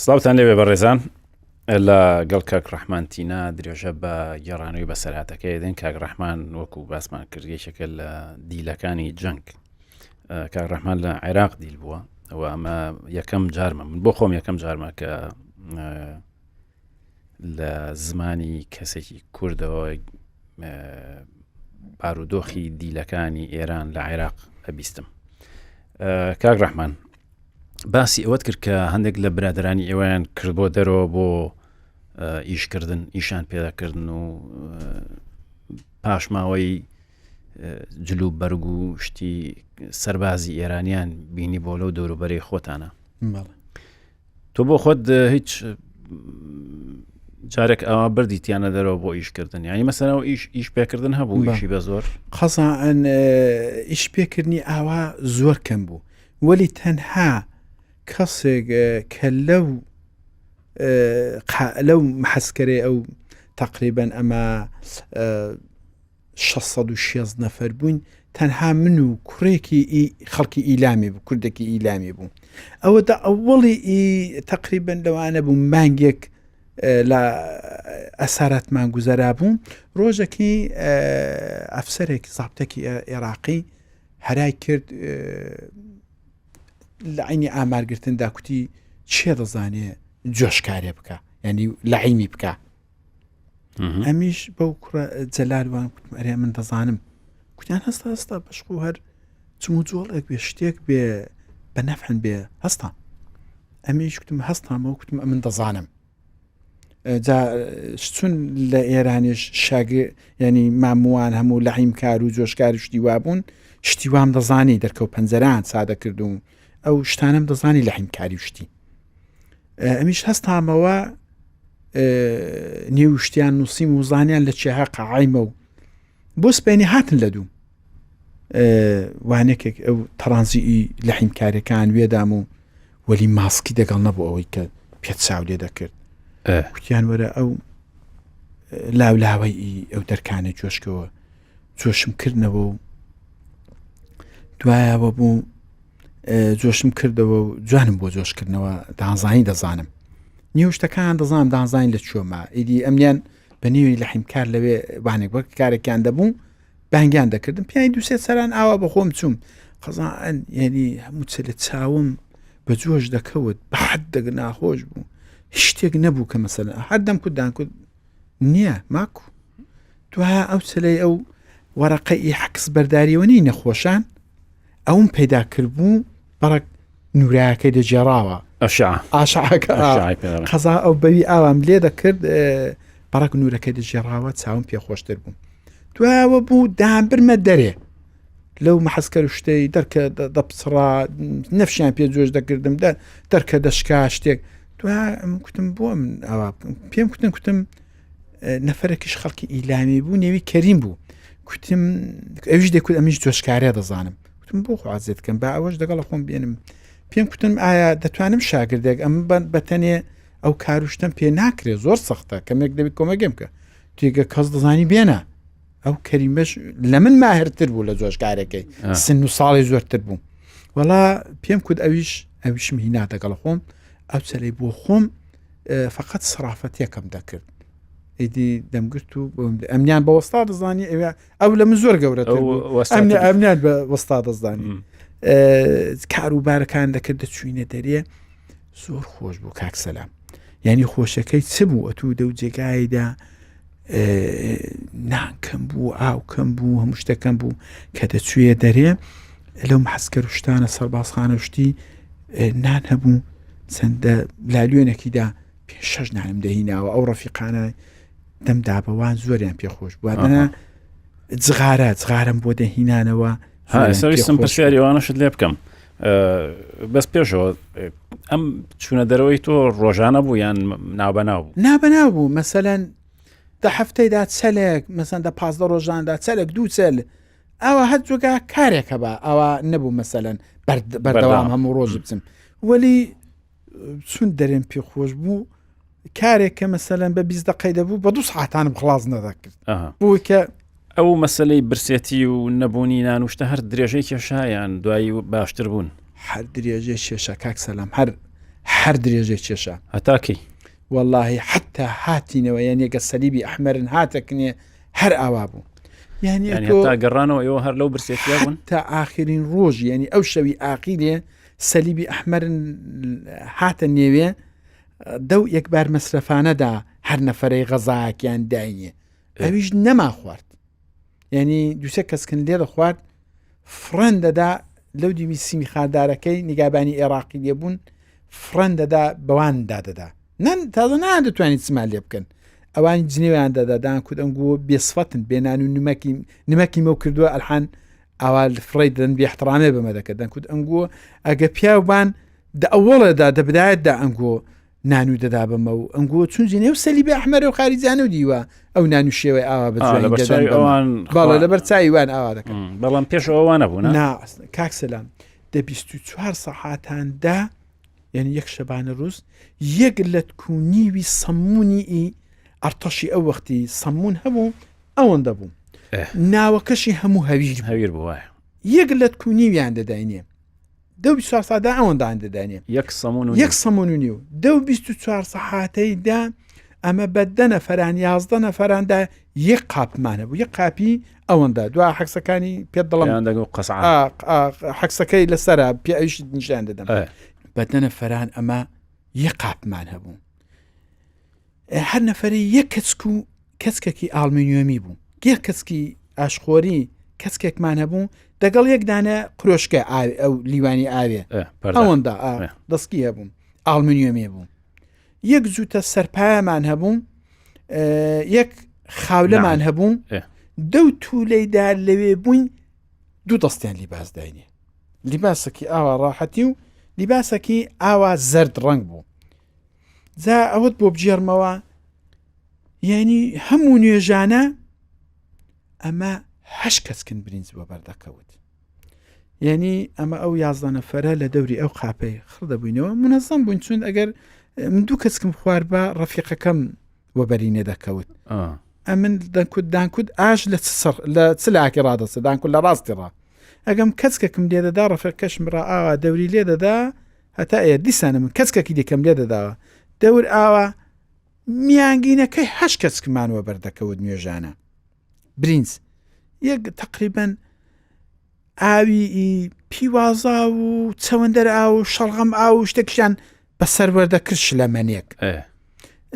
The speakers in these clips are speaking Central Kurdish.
سڵاوتان لێوێ بەڕێزان لە گەڵ کاک ڕەحمان تینا درێژە بە گێڕانەوەی بەسەرهاتەکەی دێن کاک ڕەحمان وەکو باسمان کردێکێکە لە دیلەکانی جەنگ کاک ڕەحمان لە عێراق دیل بووە ئەوە ئەمە یەکەم جارمە من بۆ خۆم یەکەم جارمە کە لە زمانی کەسێکی کوردەوە بارودۆخی دیلەکانی ئێران لە عێراق ئەبیستم. کاک ڕەحمان باسی ئەوەت کرد کە هەندێک لە برادرانی ئێوەیان کرد بۆ دەرەوە بۆ ئیشکردن ئیشان پێداکردن و پاشماوەی جلو بەرگ و شتی سەربازی ئێرانیان بینی بۆ لەو دەوروبەرەی خۆتانە. تۆ بۆ خۆت هیچ جارێک ئەوە بردیتیانە دەرەوە بۆ ئیشکردن، یانی مەسەلەن ئیش پێکردن هەبوو ئیشی بە زۆر قەزان ئیش پێکردنی ئاوا زۆر کەم بوو، وەلی تەنها کەسێک کە لەو محەسکەرێ ئەو تقریبەن ئەمە 660 نەفەر بووین، تەنها من و کوڕێکی خەڵکی ئیلامی بوو، کوردێکی ئیلامی بوو. ئەوەدا ئەوڵی تقریبەن لەوانە بوو مانگێک لە ئەسارەتمان گوزەرا بوو. ڕۆژێکی ئەفسەرێکی زابتێکی عێراقی هەرای کرد لە عینی ئامارگرتندا کوتی چێ دەزانێ جۆشکارێ بکە، ینی لەعیمی بکە. ئەمیش بەو کوڕە جەلالوان کوتم ئەرێ من دەزانم. کوتیان هەستا بەشق و هەر چم و جۆڵێک بێ شتێک بێ بە نەفعن بێ هەستا. ئەمیش کوتم هەستامەوە، کوتم من دەزانم. چون لە ئێرانیش شاگر ینی مامووان هەموو لەعیمکار و جۆشکار و شتی وابوون، شتی وام دەزانی دەرکەوت پەنجەران سادە کردوم، ئەو شتانم دەزانی لەعیمکاری وشتی. ئەمیش هەستامەوە نێوشتیان نووسیم و زانیان لە چێها قەعایمە و بۆ سپێنی هاتن لە دووم وانێکێک ئەو تەڕانزیئی لەحیمکارەکان وێدام و وەلی ماسکی دەگەڵ نەبوو ئەوەی کە پێت چاو لێ دەکرد. کوتیان وەرە ئەو لاولاوەی ئەو دەرکانە جۆشکەوە جۆشم کردنەوە و دوایەوە بوو جۆشم کردەوە و جوانم بۆ جۆشکردنەوە دانزانی دەزانم. نیو شتەکان دەزانم دانزانی لە چۆمە ئیدی ئەمیان بە نیوی لەحیمکار لەوێ وانێک وەک کارێکیان دەبوو بانگیان دەکردم پیانی دووسێ سەران ئاوا بە خۆم چوم قەزان یعنی هەموو چ لە چاوم بە جۆش دەکەوت بە حەد دەگە ناخۆش بوو، شتێک نەبوو کە مەسەلەن هەردەم کوردان کورد نییە ماکو. دوایە ئەو چلەی ئەو وەرەقەی حەکس بەرداریەوەنی نەخۆشان ئەوم پەیدا کرد بوو بەڕک نورایەکەی دەجێڕاوە ئاشعەکە قەزا ئەو بەوی ئاوام لێ دەکرد بەڕک نورەکەی دەجێڕاوە چاوم پێخۆشتر بووم. دوایەوە بوو دامبرمە دەرێ لەو مەحەسکەر و شتەی دەرکە دەپسڕا نەفشیان پێ جۆش دەکردم دەرکە دەشکا شتێک. دوای کوتم بۆ من ئەوە پێم کوتم نەفەرێکیش خەڵکی ئیلامی بوو نێوی کەریم بوو، کوتم ئەویش دەکوت ئەمیش جۆشکارێ دەزانم. کوتم بۆ خوازێت کەم با ئەوەش دەگەڵ خۆم بێنم. پێم کوتم ئایا دەتوانم شاگردێک ئەم بەتەنێ ئەو کاروشتم پێ ناکرێت زۆر سەختە کەمێک دەبێت کۆمەگەم کە توێگە کەس دەزانی بێنە. ئەو کەریمەش لە من ماهرتر بوو لە جۆشکارەکەی سن و ساڵی زۆرتر بوو. وەڵا پێم کوت ئەویشم هینا دەگەڵ خۆم ئەو چەلەی بۆ خۆم فقط سرافەتێکم دەکرد. ئیدی دەمگرت و ئەمنیان بە وەستا دەزانی ئەو لە من زۆر گەورەتر ئەمنیان بە وەستا دەزانی کاروبارەکان دەکرد دەچوینە دەرێ زۆر خۆش بوو کاک سەلام. یعنی خۆشەکەی چ بوو ئەتوو دە و جێگایدا نانکەم بوو ئاوکەم بوو هەموو شتەکەم بوو کە دەچوویە دەرێ لەو محەسکەر و شتانە سەربازخانە شتی نان هەبوو چەندە لالیۆنێکیدا 5-6 نانم دەهیناوە. ئەو ڕەفیقانە دەمدا بەوان زۆریان پێخۆش بووادەنا جغارم بۆ دەهینانەوە. سەویستم پرسیاریوانەشت لێ بکەم بەس پێشەوە ئەم چوونە دەرەوەی تۆ ڕۆژانە بوو یان ناوبەناو بوو؟ نابەناو بوو. مەسەلەن دە هەفتەیدا چەلێک مەسەن دە 15 ڕۆژاندا چەلێک دوو چەل ئەوە هەر جۆگا کارێکە بە ئەوە نەبوو مەسەلەن بەردەوام هەموو ڕۆژ بچم. وەلی چون دەرێن پێخۆش بوو کارێک کە مەسەلەن بە 20 دقەی دەبوو بە 2 ساعتانم خلاص نەدەکرد بووی کە ئەو مەسلەی برسێتی و نەبوونی نانوشتە هەر درێژەی کێشایان دوایی باشتر بوون. هەر درێژەی شێشە کاک سەلام هەر هەر درێژێ کێشە هەتاکەی والله حتى هاتینەوە یعنی ئەگە سەلیبی ئەحمەرن هاتەکنێ هەر ئاوا بوو يعني هەتا گەڕانەوە ئێوە هەر لەو برسێتیا بوون تا ئاخرین ڕۆژ ینی ئەو شەوی ئاخیرێ سەلیبی ئەحمەرن هاتە نێوێ دەو یەکبار مەسرفانەدا هەر نەفەرەی غەزاکیان داینێ ئەویش نەما خوارد ینی دووسێ کەسکن لێ دەخوارد فرەن دەدا لەو دیوی سیمی خاردارەکەی نیگابانی عێراقی لێبوون فرەن دەدا بەواندا دەدا تازە نان دەتوانیت سمان لێ بکەن ئەوانی جنێویان دەدادان کود ئەنگووە بێسفەتن بێنان و نمەکی مەو کردووە ئەلحان ئاوا فڕی دەن بێحترامێ بەمە دەکەدەن کود ئەنگووە ئەگە پیاوبان ئەوڵەدا دەبدایەتدا ئەنگۆ نانو دەدا بەمە و ئەنگووە چون جنێ و سەلیبی ئەحمەرە و خاریجانە و دیوە ئەو نانو شێوەی ئاوا بەڵە لەبەر چاویوان ئاوا دەکەن بەڵام پێش ئەوانە بوون کاکسەلام دە 24 سەعاتاندا یعنی یەک شەبانە ڕووس یەک لە تکونیوی سەممونی ئەرتەشی ئەو وەختی سەممون هەبوو ئەوەندە بوو ناوەکەشی هەموو هەویر بووە یەک لە تکونیویان دەداینێ دە 24 ساعتدا ئەوەندان دەدانێ یەک سەممون و نیو دە 24 سەعاتەیدا ئەمە بەدە نەفەران 11 نەفەراندا یەک قاپمانە بوو یەک قاپی ئەوەندە دو حەکسەکانی پێ دڵم حەکسەکەی لەسەرە پێ ئەویش نیشان دەدەم بەدە نەفەران ئەمە یەک قاپمان هەبوو هەر نەفەری یەک کەسک و کەسکێکی ئالمینیۆمی بوو گێر کەسکی ئاشخۆری کەسکێکمان هەبوو دەگەڵ یەکدانە قرۆشکە ئەو لیوانی ئاوێ ئەوەندا دەستکی هەبوو ئالمینیۆمی بوو یەک جوتە سەرپایەمان هەبوو یەک خاولەمان هەبوو دەو توولەیدا لەوێ بووین دوو دەستیان لیباس داینێ لیباسێکی ئاوا ڕاحەتی و لیباسێکی ئاوا زەرد ڕەنگ بوو جا ئەوت بۆ بجێرمەوە یعنی هەموو نوێژانە ئەمە 8 کەسکن برنج بۆ بەردەکەوت یعنی ئەمە ئەو 11 نەفەرە لە دەوری ئەو قاپەی خڕدەبووینەوە منەزەم بوون چون ئەگەر من دوو کەسکم خوارد بە ڕەفیقەکەم وەبەرینێ دەکەوت ئەمن دانکود ئاش لە چلاکی ڕادەسە دانکود لە ڕاستی ڕا ئەگەم کەسکەکەم لێ دەدا ڕەفیقەکەشم ڕا ئاوا دەوری لێ دەدا هەتا دیسانە من کەسکەکی دیکەم لێ دەداوە دەور ئاوا میانگینەکەی 8 کەسکمانوە بەردەکەوت نوێژانە برنج یەک تقریبەن ئاوی پیوازا و چەوەندەر ئاو و شەڵغەم ئاو و شتێکیان بەسەر وەردەکرد شلەمەنێک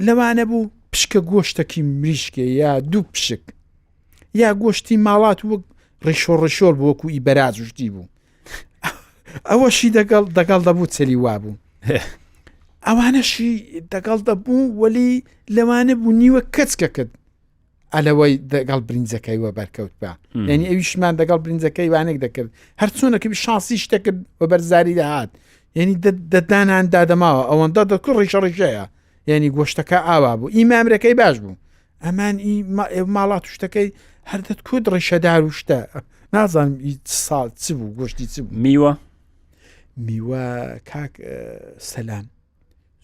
لەوانە بوو پشکە گۆشتێکی مریشکێ یا دوو پشک یا گۆشتی ماڵات وەک ڕیشۆڕشۆر بوو وەکو ئیبەراز وشتی بوو ئەوەشی دەگەڵ دەبوو چەلی وا بوو ئەوانەشی دەگەڵ دەبوو وەلی لەوانە بوو نیوە کەچکەکەت ئەلەوەی دەگەڵ برنجەکەی وە بەرکەوت بە یعنی ئەویشمان دەگەڵ برنجەکەی وانێک دەکرد هەر چۆنەکەبی شانسی شتێکرد وە بەرزاری دەهات یعنی دەدانان دادەماوە ئەوەندە دەکرد ڕیشەڕیشەیە یعنی گۆشتەکە ئاوا بوو ئیمامرەکەی باش بوو ئەمان ماڵات شتەکەی هەردەت کود ڕیشەدار و شتە نازانم ساڵ چ بوو گۆشتی چ بوو میوە کاک سەلام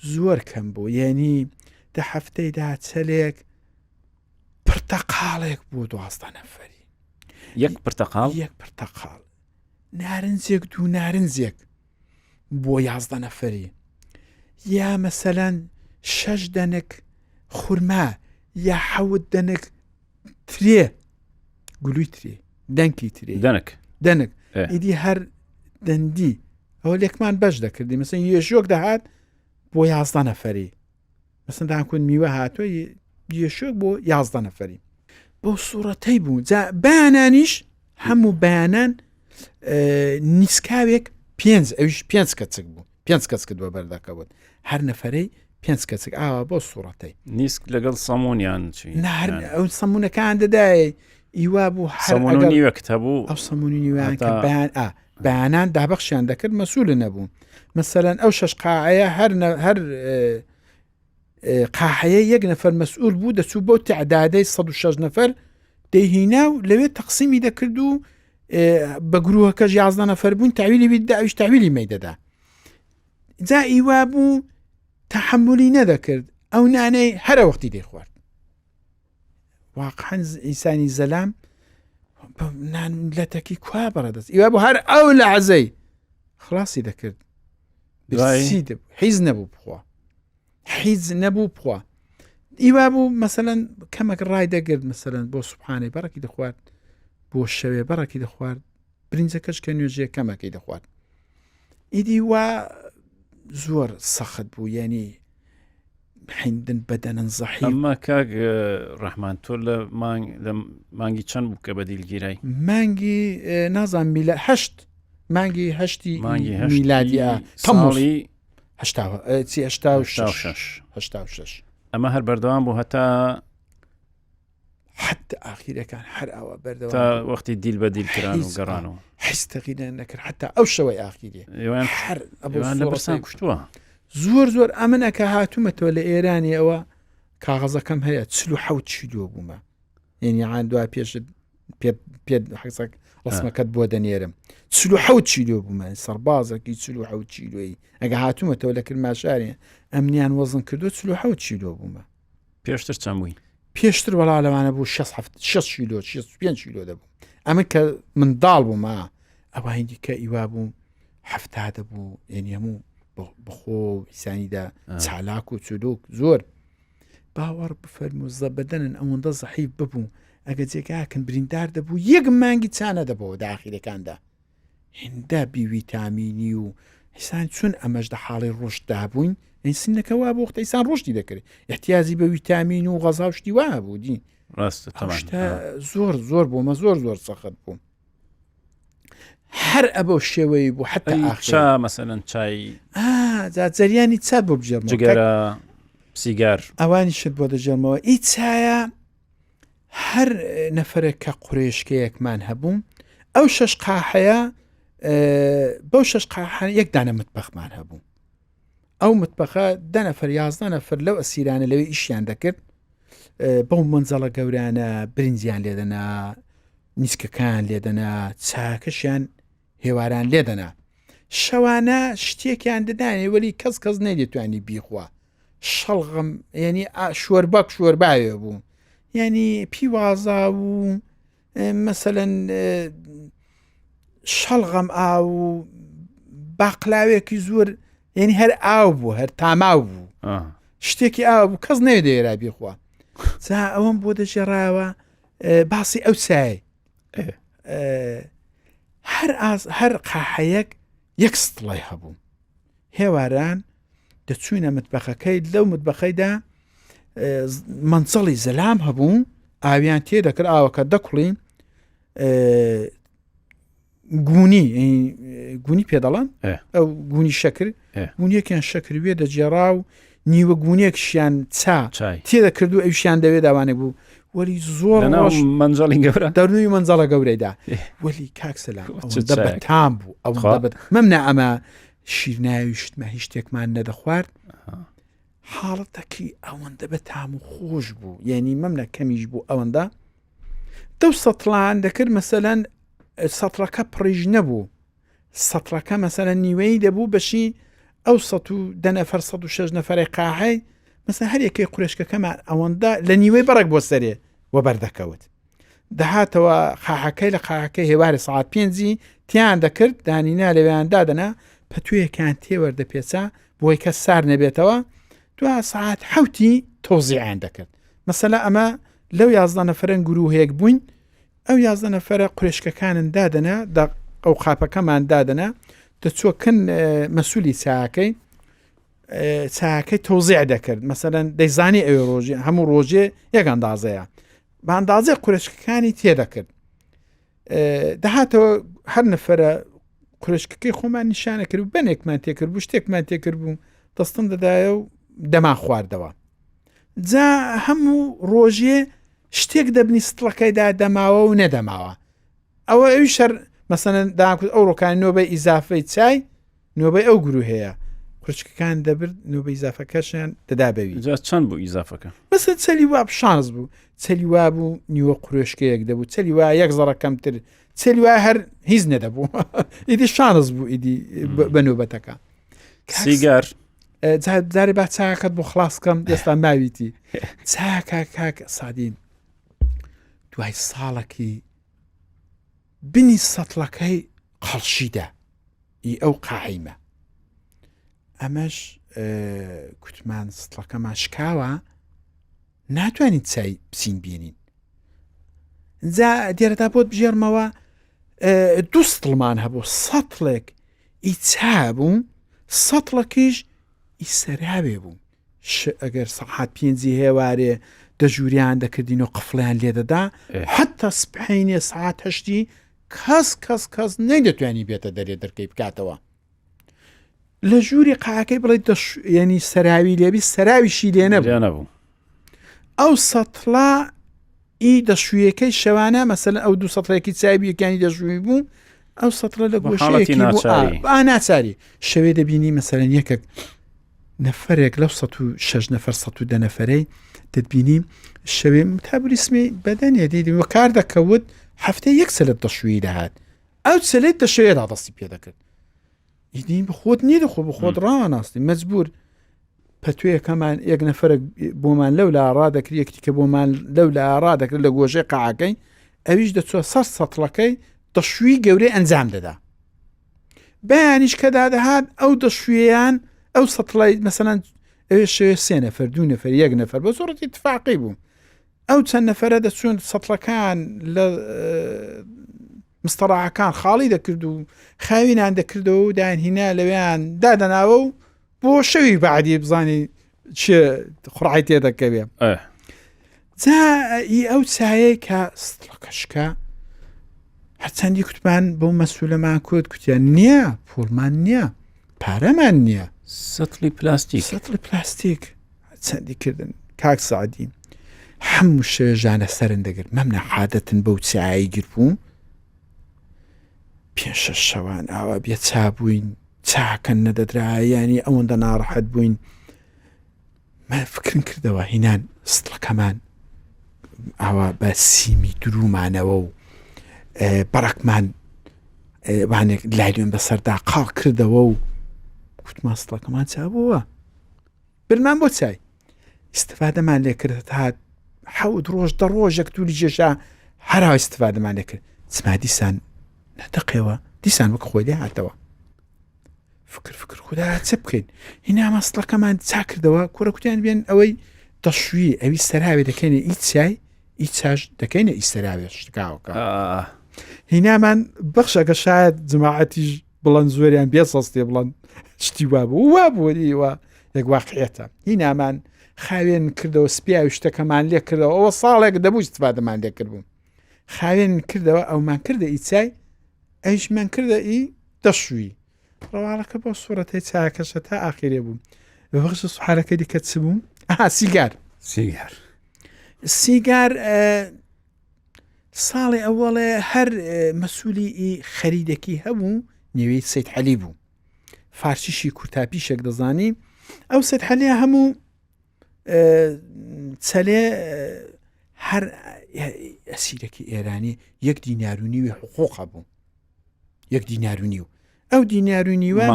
زۆر کەم بوو یعنی دە هەفتەیدا چەلێک پرتەقاڵێک بوو 12 نەفەری یەک پرتەقاڵ نارنجێک دوو نارنجێک بۆ 11 نەفەری یا مەسەلەن 6 دەنک خورما یا 7 دەنک ترێ گلوی ترێ دەنکی ترێ دەنک ئیدی هەر دەندی ئەوە لێکمان بەش دەکردی مەسەن یێشۆک دەهات بۆ 11 نەفەری مەسەن داکوون میوە هاتووە یێشۆک بۆ 11 نەفەری بۆ سوورەتەی بوو بەیانانیش هەموو بەیانان نیسکاوێک 5 ئەویش 5 کەچک بوو 5 کەسکت بۆ بەردەکەوت هەر نەفەرەی 5 کەچک ئاوا بۆ سوورەتەی نیسک لەگەڵ سەمونیان ئەو سەمونونەکان دەدای ئیوا بوو هەرەکەت هەبوو ئەو سەمونی نیوان کە بەیانان دابەخشیان دەکرد مەسوولە نەبوو مەسەلەن ئەو 6 قاعەیە هەر قاحەیە یەک نەفەر مەسئول بوو دەچوو بۆ تعدادەی 106 نەفەر دەیهینا و لەوێ تەقسیمی دەکرد و بە گروهەکەش 11 نەفەر بوون تاویلی بیدا ئەویش تاویلی مەیدەدا جا ئیوا بوو تەحملی نەدەکرد ئەو نانەی هەرە وەختی دەیخوارد واقعەن ئینسانی زەلام نان لەتەکی کوا بەڕەدەست ئیوا بوو هەر ئەو لە عەزەی خلاصی دەکرد برسی دەبوو حیز نەبوو بخوا حیز نەبوو بخوا ئیوا بوو مەسەلەن کەمێک ڕای دەگرت مەسەلەن بۆ سوبحانەی بەڕێکی دەخوارد بۆ شەوێ بەڕێکی دەخوارد برنجەکەش کە نوێژێ کەمەکەی دەخوارد ئیدی وا زۆر سەخت بوو یعنی حیندن بەدەنن زەحی ئەمە کاک ڕەحمان تۆ لە مانگی چەند بوو کە بە دیلگیرای مانگی نازان میلە هەشت مانگی هەشتی مانگی میلادی ساڵی هەشتا و شەش ئەمە هەر بەردەوام بوو هەتا حتى ئاخیرەکان هەر ئەوە بەردەوام تا وەختی دیل بە دیلکران و گەڕانەوە حیز تەقینە نەکرد حتا ئەو شەوەی ئاخیری هەر لە بەرسان کوشتووە زۆر ئەمنەکە هاتوومەتەوە لە ئێرانی ئەوە کاغەزەکەم هەیە 47 چیلۆ بوومە یعنی عان دوای پێشت پێ حەسەک ڕسمەکەت بۆ دەنێرم 47 چیلۆ بوومە سەربازێکی 47 چیلۆیی ئەگە هاتوومەتەوە لە کرماشارێ ئەمنیان وەزن کردو 47 چیلۆ بوومە پێشتر چەند بووی پێشتر وەڵا لەوانە بوو 6 چیلۆ 5 چیلۆ دەبوو ئەمە کە منداڵ بوومە ئەوە هەندی کە ئیوا بوو هەفتا دەبوو یعنی هەموو بخۆ ئیسانیدا چالاک و چلوک زۆر باوەڕ بفەرموزە بەدەنن ئەوەندە زەحیف ببوو ئەگە جێگاکن بریندار دەبوو یەک مانگی چانە دەبەوە داخیرەکاندا هێندە بیڤیتامینی و ئیسان چون ئەمەش دە حاڵی ڕۆشتدا بووین ئەینسینەکەوا بۆ وەختە ئیسان ڕۆشتی دەکرێت احتیازی بە ویتامین و غەزا شتی وا بوو دی ڕاستە زۆر بوومە زۆر سەخت بووم هەر ئەبە شێوەی بوو حتا چا مەسەلەن چای جەریانی چا بۆ بژێرمەوە جگەرە سیگار ئەوانی شت بۆ دەژێرمەوە ئی چایە هەر نەفرێک کە قورێشکەیەکمان هەبووم ئەو 6 قاحەیە بەو 6 قاحە یەک دانە متبەخمان هەبوو ئەو متبەخە 10 نەفر 11 نەفر لەو ئەسیرانە لەوێ ئیشیان دەکرد بەو منجەڵە گەورانە برنجیان لێدەنا نیسکەکان لێدەنا چاکەشیان هێواران لێدەنا شەوانە شتێکیان دەدانێ وەلی کەس نەیدێتوانی بیخوا شەڵغم ینی شوەربەک شوەرباوێ بوو ینی پیوازا و مەسەلەن شەڵغەم ئاو باقلاوێکی زۆر ینی هەر ئاو بوو هەر تاماو بوو شتێکی ئاو بوو کەس نەوێدەێرا بیخوا جا ئەوەم بۆ دەژێڕاوە باسی ئەو چای هەر قاحەیەک یەک ستڵی هەبوو هێواران دەچوینە متبەخەکەی لەو متبەخەیدا منچەڵی زەلام هەبوو ئاویان تێ دەکرد ئاوەکە دەکوڵین گونی پێدەڵان ئەو گونی شەکر گونیەکیان شەکروێ دەجێڕا و نیوە گونیەکشیان تێدەکرد و ئەوشیان دەوێت داوانێک بوو وەلی زۆر منجڵی گەورە دەرنووی منجەڵە گەورەیدا وەلی کاکسەلام بەتام بوو ئەو مەمنە ئەمە شیرناویشتمە هیچ شتێکمان نەدەخوارد حاڵەتەکی ئەوەندە بەتام و خۆش بوو یعنی مەمنە کەمیش بوو ئەوەندە دەو سەتڵان دەکرد مەسەلەن سەتڕەکە پڕیژ نەبوو سەتڕەکە مەسەلەن نیوەی دەبوو بەشی ئەو 110 نەفەر 106 نەفەری قاحەی مەسەن هەر یەکەی قورێشکەکەمان ئەوەندە لە نیوەی بەڕێک بۆ سەرێ وە بەردەکەوت دەهاتەوە قاحەکەی لە قاحەکەی هێواری ساعت 5 تیان دەکرد دانینا لەوێیان دادەنا پەتوویەکان تێوەردە پێچە بۆی کە سار نەبێتەوە دو ساعت 7 تۆزیعیان دەکرد مەسەلا ئەمە لەو 11 نەفرن گروهەیەک بووین ئەو 11 نەفرە قورێشکەکانن دادەنا ئەو قاپەکەمان دادەنا دەچۆکن مەسوولی چاکەی تۆزیع دەکرد مەسەلەن دەیزانی ئەوێ ڕۆژێ هەموو ڕۆژێ یەک ئەندازەیە بە ئەندازەی قورێشکەکانی تێدەکرد دەهاتەوە هەر نەفرە قورێشکەکەی خۆمان نیشانە کرد و بەنێکمان تێکرد بوو شتێکمان تێکرد بوو دەستم دەدایە و دەما خواردەوە جا هەموو ڕۆژێ شتێک دەبنی ستڵەکەیدا دەماوە و نەدەماوە ئەوە ئەوی شەر مەسەلەن داکوت ئەو ڕۆکانی نۆبەی ئیزافەی چای نۆبەی ئەو گرو هەیە قورچکەکان دەبرد نۆبەی ئیزافەکەشیان دەدا بەوی چەند بوو ئیزافەکە مەسەن چەلی وا شانس بوو چەلی وا بوو نیوە قورێشکەیەک دەبوو چەلی وا یەک زەڕە کەمتر چەلی وا هەر هیچ نەدەبوو ئیدی شانس بوو ئیدی بە نۆبەتەکە سیگار جارێ با چاکەت بۆ خلاصکەم دەستا ماویتی چاکاک سادین دوای ساڵێکی بنی سەتڵەکەی قەڵشیدا ئەو قاعیمە ئەمەش کوتمان سڵەکەمان شکاوە ناتوانین چای بچین بینین جا دیێرەدا بۆت بژێرمەوە دوو سڵمان هەبوو سەتڵێک ئی چا بوو سەتڵەکیش ئی سەراوێ بوو ئەگەر سەعات پێنجی هێوارێ دەژووریان دەکردین و قفڵیان لێدەدا حتا سبحینێ سەعات هەشتی کەس نەیدەتوانی بێتە دەرێ دەرکەی بکاتەوە لە ژووری قاکەی بڵێ ینی سەراوی لێبی سەراویشی لێ نەبوو ئەو سەتڵا ئی دەشوویەکەی شەوانە مەسەلەن ئەو دوو سەتڵێکی چاوی یەکانی دەژووی بوو ئەو سەتڵە لە گۆشەیەکی بوو ناچاری شەوێ دەبینی مەسەلەن یەکێک نەفرێک لەو 6 نەفەر 110 نەفرەی دەبینی شەوێ متابولیسمی بەدەنێ دیدی وە کار دەکەوت هەفتەی یەک سەلت دەشووی دەهات ئەو سەلێت دەشەوێدا دەستی پێ دەکرد ئیدین بخۆت نیە دەخۆ بخۆت ڕاناستی مەجبور پەتوەیەکەمان یەک نەفرێک بۆمان لەو لا ڕادەکرد یەکتی کە بۆمان لەو لا ڕادەکرد لە گۆژەی قاعەکەی ئەویش دەچوە سەر سەتڵەکەی دەشووی گەورەی ئەنجام دەدا بەیانیش کەدا دەهات ئەو دەشوویان ئەو سەتڵی مەسەلەن ئەوێ شەوێ 3 نەفەر 2 نەفەر 1 نەفەر بە زۆرەتی اتفاقی بوو ئەو چەند نەفەرە دەچوون سەتڵەکان لە مستەڕاحەکان خاڵی دەکرد و خاوینان دەکردەوە و داهێنا لەوێیان دادەناوە و بۆ شەوی بەعدی بزانی چێ خوڕعی تێدەکەوێ جا ئەو چایە کە سڵەکەشکە هەرچەندی کوتمان بۆ مەسوولەمان کوتیان نییە پۆڵمان نییە پارەمان نییە سەتڵی پلاستیک چەندی کردن کاک سعدی هەموو شێژانە سەرن دەگرت مەمنە عادەتن بەو چایی گربوو 5-6 شەوان ئاوا بێ چابووین چاکەن نەدەدرا ینی ئەوەندە ناڕەحەت بووین فکرن کردەوە هینان سڵەکەمان ئاوا بە سیمی درومانەوە و بەڕکمان وانێک لایلێن بەسەردا قاڵ کردەوە و کوتمان سڵەکەمان چابووە برمان بۆ چای ئیسفادەمان لێ کرد هات 7 ڕۆژ 10 ڕۆژێک تووری جێشا هەرا ئیسفادەمان لێ کرد چما دیسان نەدەقێەوە دیسان وەک خۆی لێ هاتەوە فکر خوددا چه بکەین هینا مەسڵەکەمان چا کردەوە کوڕە کوتیان بێن ئەوەی دەشووی ئەوی سەراوێ دەکەینە ئی چای ئی چاش دەکەینە ئی سەراوێ شتکاوەکە هینامان بەخشەکە شاید جماعەتیش بڵند زۆریان بێ سەستێ بڵند شتی وا بووە یەک واقعێتە هینامان خاوێن کردەوە سپیاوی شتەکەمان لێ کردەوە ئەوە ساڵێک دەبوو استفادەمان لێ کردبوو خاوێن کردەوە ئەومان کردە ئی چای ئەیشمان کردە ئی دەشووی ڕواڵەکە بۆ سوورەتەی چاکەشە تا ئاخیرێ بوو بەخش سوحالەکەی دیکە چ بوو سیگار ساڵی ئەوەڵێ هەر مەسوولی خەریدەکی هەبوو نێوەی سەید حەلی بوو فارچیشی کورتاپیشێک دەزانی ئەو سەید حەلیە هەموو چەلێ هەر ئەسیرەکی ئێرانی 1 دینار و نیوی حقوقە بوو 1 دینار و نیو ئەو دینار و نیوە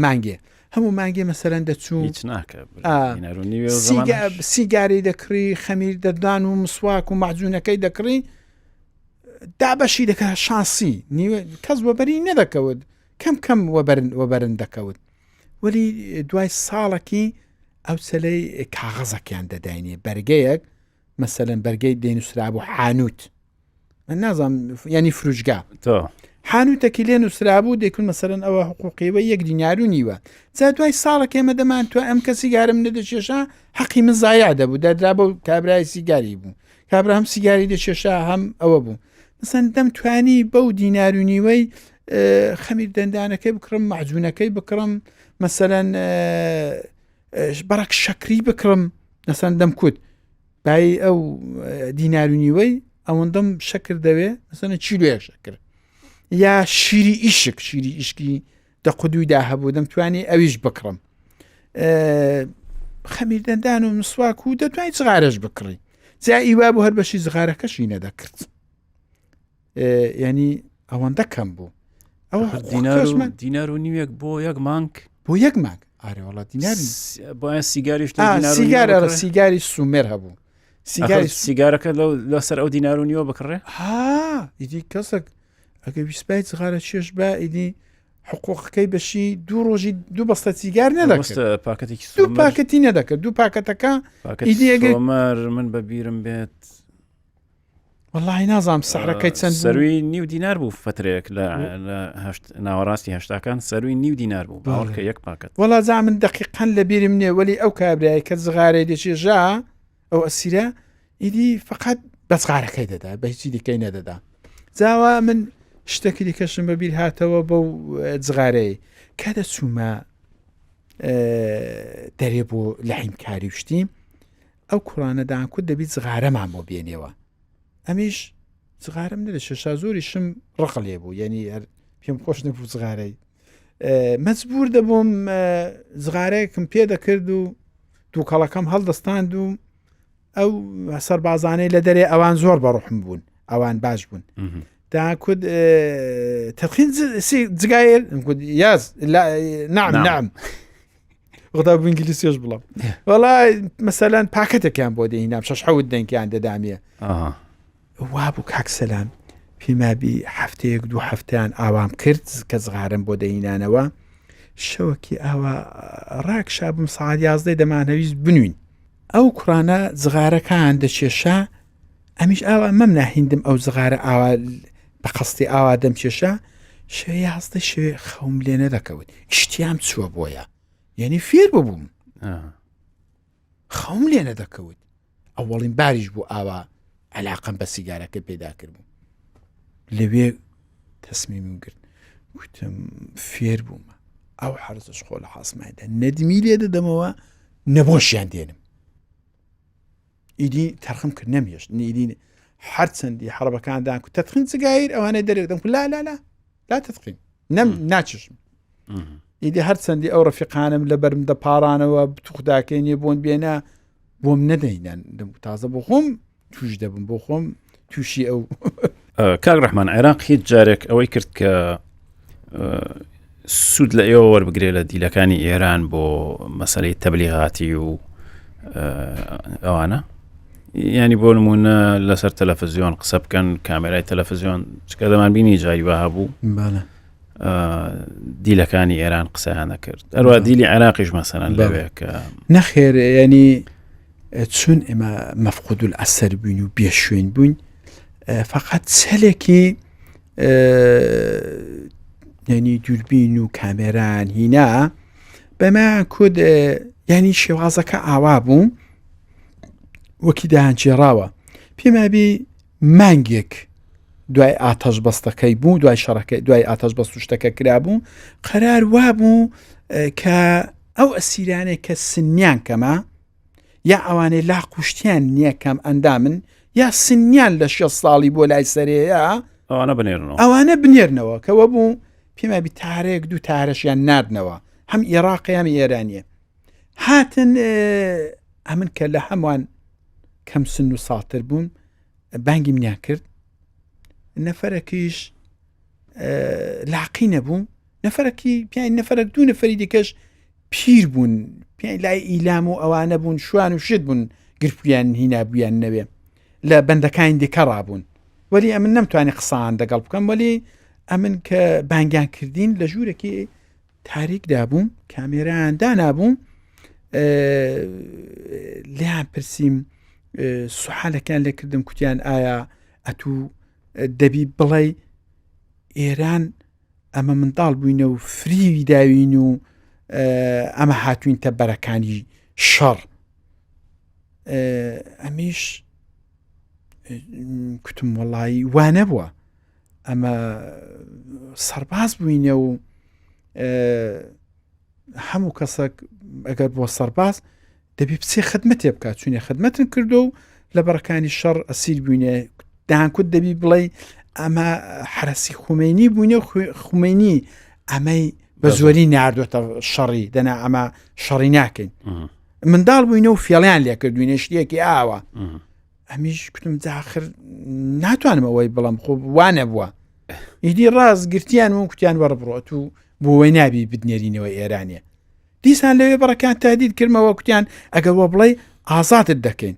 مانگێ هەموو مانگێ مەسەرەن دەچوو سیگاری دەکڕی خەمیر دەدان و مسواک و معجونەکەی دەکڕی دابەشی دەکە شانسی کەس وەبەری نەدەکەوت کەم وەبەرن دەکەوت وەلی دوای ساڵێکی ئەو چەلەی کاغەزەکیان دەداینێ بەرگەیەک مەسەلەن بەرگەی دێنووسرا بوو حانوت من نازانم ینی فروشگا حانوتێکی لێ نووسرابوو دەکون مەسەرەن ئەوە حقوقیەوە 1 دینار و نیوە جا دوای ساڵێک ئێمە دەمان تو ئەم کە سیگارم نەدەچێشا حەقی من زایع دەبوو دەدرا بۆ کابرای سیگاری بوو کابرا هەم سیگاری دەچێشا هەم ئەوە بوو مەسەن دەمتوانی بەو دینار و نیوەی خەمیر دەندانەکەی بکڕم معجونەکەی بکڕم مەسەلەن بەڕک شەکری بکڕم مەسەن دەمکوت بای ئەو دینار و نیوەی ئەوەندەم شەکر دەوێ مەسەلەن چیلۆیەک شەکر یا شیری ئیشکی دەقودویدا هەبوو دەمتوانی ئەویش بکڕم خەمیر دەندان و مسواک و دەتوانی جغارەش بکڕی جا ئیوا بوو هەر بەشی جغارەکەشی نەدەکرد ینی ئەوەندە کەم بوو ئەو دینار و نیوێک بۆ 1 مانگ بۆ 1 مانگ ئارێوەڵات دینار بۆ سیگاریش سیگاری سومێر هەبوو سیگارەکە لەسەر ئەو دینار و نیوە بکڕێ ئیدی کەسێک ئەگە ویسپای جغارە چێش بە ئیدی حقوقەکەی بەشی 2 ڕۆژی 2 بەستە سیگار نەدەکرد، پاکەتێکی 2 پاکەتی نەدەکرد، 2 پاکەتەکە سۆمەر من بە بیرم بێت وەڵی نازانم سەعرەکەی چەند سەروی 9 دینار بوو فترێک لە ناوەڕاستی هەشتاکان سەروی 9 دینار بوو باوەڕکە 1 پاکەت. وەڵا زا من دقیقەن لە بیرم نییە، وەلی ئەو کابرای کە زغارەی دێشێژا ئەو ئەسیرە ئیدی فقط بەزغارەکەی دەدا بە هیچی دیکەی نەدەدا. جاوا من شتێکی دیکەشم بەبییر هاتەوە بەو جغارەی کە دەچوومە دەرێ بۆ لەحیمکاری وشتی ئەو کوڕانەدان کو دەبیت زغارەمان بۆ بێنێەوە. ئەمیش زغارم نەدەشێشا زۆری شم ڕق لێ بوو، یعنی پێم خۆش نەبوو زغارەی مەجبور دەبووم زغارەیەکم پێ دەکرد و دووکەڵەکەم هەڵدەستاند و ئەو سەربازانەی لە دەرێ ئەوان زۆر بەڕوحم بوون، ئەوان باش بوون. داکود تدخين زغاير ياز لا نعم غدا بإنجليزي يش بلا والله مثلا باكيت كان بودي هنا مش حود دين كان داميه وابو كاك سلام فيما بي حفتي دو حفتان اوام كرت كزغارم بودي هنا نوا شوكي اوا راك شاب مصعد يازدي دمانويز بنوين او كرانا زغاره كان دشيشا امش اوا ممنع هندم او زغاره اوا بەقەستی ئاوا دەمکێشە شوێ هەستە شوێ خەوم لێ نەدەکەوت شتیام چووە بۆیە، یعنی فێر ببووم خەوم لێ نەدەکەوت. ئەوەڵین باریش بوو ئاوا عەلاقەم بە سیگارەکە پێدا کردبوو، لەوێ تەسمیمم کرد گوتم فێر بوومە ئەو حەرزش خۆ لە حاسمایدا نەدمی لێ دەدەمەوە نەبۆشیان دێنم. ئیدی تەرخم کرد نەمیێش ئیدی هەرچەندی حربەکاندان و تەدخین سگایر ئەوانەی دەرێکدەم لا لا لا لا تدخین ناچشم. ئیدی هەرچەندی ئەو ڕەفیقانم لە بەرم دەپارانەوە بتوخداکەینێ بۆن بێنە بۆم نەدەینان تازە بۆ خۆم توش دەبم بۆ خۆم تووشی ئەو کاک ڕەحمان عێراق هیچ جارێک ئەوەی کرد کە سوود لە ئێوە وەربگرێ لە دیلەکانی ئێران بۆ مەسەلەی تەبلیغاتی و ئەوانە، یعنی بۆ نمونە لەسەر تەلەڤیزیۆن قسە بکەن کامێرای تەلەڤیزیۆن چکە دەمان بینی جاری وەها بوو دیلەکانی ئێران قسەیان دەکرد ئەروە دیلی عێراقیش مەسەلەن لەوەیە کە نەخێر ینی چون ئێمە مەفقود الئەسەر بووین و بێشوێن بووین فقط چەلێکی ینی دووربین و کامێران هینا بەمان کود ینی شێوازەکە ئاوا بوو وەکی داهەنجێراوە پێمابی مانگێک دوای ئاتەش بەستەکەی بوو دوای شەڕەکەی دوای ئاتەش بەست و شتەکە کرابوو قەرار وابوو کە ئەو ئەسیرانێک کە سنیان کەمە یا ئەوانەی لاقوشتیان نییە کەم ئەندامن یا سنیان لە 6 ساڵی بۆ لای سەرەیە ئەوانە بنێرنەوە کەوە بوو پێمابی تارێک دوو تارەشیان ناردنەوە هەم عێراقی هەم ئێرانیە هاتن ئەمن کە لە هەمووان کەم سن و ساڵتر بوون بانگی منیان کرد نەفەرەکیش لاقی نەبوو نەفەرەکی پیان نەفەرەک دوو نەفەری دیکەش پیر بوون پیان لای ئیلام و ئەوانە بوون شوان و شت بوون گرپیان هینا بوویان نەوێ لە بەندەکانی دیکە ڕابوون وەلی ئەمن نەمتوانی قسان دەگەڵ بکەم وەلی ئەمن کە بانگیان کردین لە ژوورێکی تاریکدا بووم کامێرایان دانابووم لیان پرسییم سوحالەکان لێ کردم کوتیان ئایا ئەتوو دەبی بڵێ ئێران ئەمە منداڵ بووینە و فریوی داوین و ئەمە هاتوین تە بەرەکانی شەڕ ئەمیش کوتم وەڵی وانە بووە ئەمە سەرباز بووینە و هەموو کەسێک ئەگەر بۆ سەرباز دەبی بچێ خدمەتێ بکات چونێ خدمەتن کردو و لە بەرەکانی شەڕ ئەسیر بووینێ داهانکوت دەبی بڵێ ئەمە حرەسی خومینی بووینە و خومینی ئەمەی بە زۆری ناردوێتە شەڕی دەنا ئەمە شەڕی ناکەین منداڵ بووینە و فێڵیان لێ کردوینە شتێکی ئاوە ئەمیش کوتم جاخر ناتوانم ئەوەی بڵم خۆ وانە بووە ئیدی ڕاست گرتیان و کوتیان وەڕبڕۆت و بۆەوەی نابی بدنێرینەوە ئێرانیە دیسان لەوێ بەڕەکان تادید کردمەوە کوتیان ئەگەر وە بڵێ ئازاتت دەکەین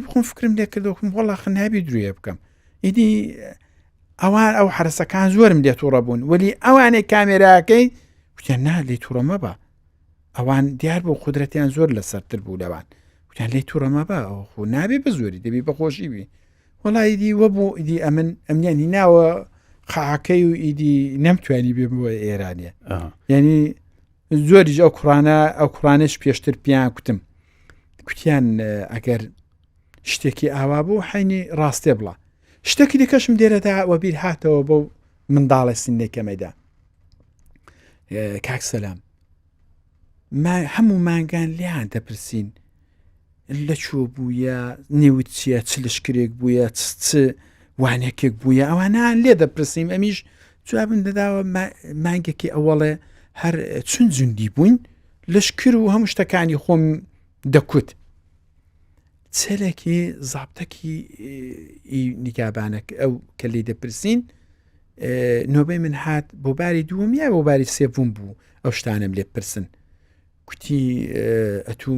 بخۆم فکرم لێ کردەوەکم وەڵا خنابی درویە بکەم ئیدی ئەوان ئەو حرسەکان زۆرم لێ تووڕە بوون وەلی ئەوانەی کامێراکەی وتیان نا لێ تووڕە مەبە ئەوان دیار بۆ قودرەتیان زۆر لەسەرتر بوو لەوان وتیان لێ تووڕە مەبە ئەو خۆ نابێ بە زۆری دەبی بەخۆشی بی وەڵی دی وە بوو ئیدی ئەمنیانی ناوە خاکەی و ئیدی نەمتوانی بێ بۆ ئێرانیە یعنی زۆریش ئەو کوڕانش پێشتر پیان کوتیان ئەگەر شتێکی ئاوا بوو حینی ڕاستێ بڵە شتێکی دیکەشم دێرەدا وەبیر هاتەوە بۆ منداڵی سنێکەمەدا کاک سەلام هەموو مانگان لیان دەپرسین لە چوە بووە نێوت چییە چ لشکرێک بووە چ وانێکێک بووە ئەوانان لێ دەپرسیم ئەمیش جوابن دەداوە مانگێکی ئەوەڵێ هەر چون جوندی بووین لەشکر و هەموو شتەکانی خۆم دەکوت چێلێکی زابتەکی نیگابانە ئەو کە لی دەپرسین نۆبەی من هات بۆ باری دووەم یا بۆ باری سێڤوم بوو ئەو شتانم لێ پرسن کوتی ئەتوو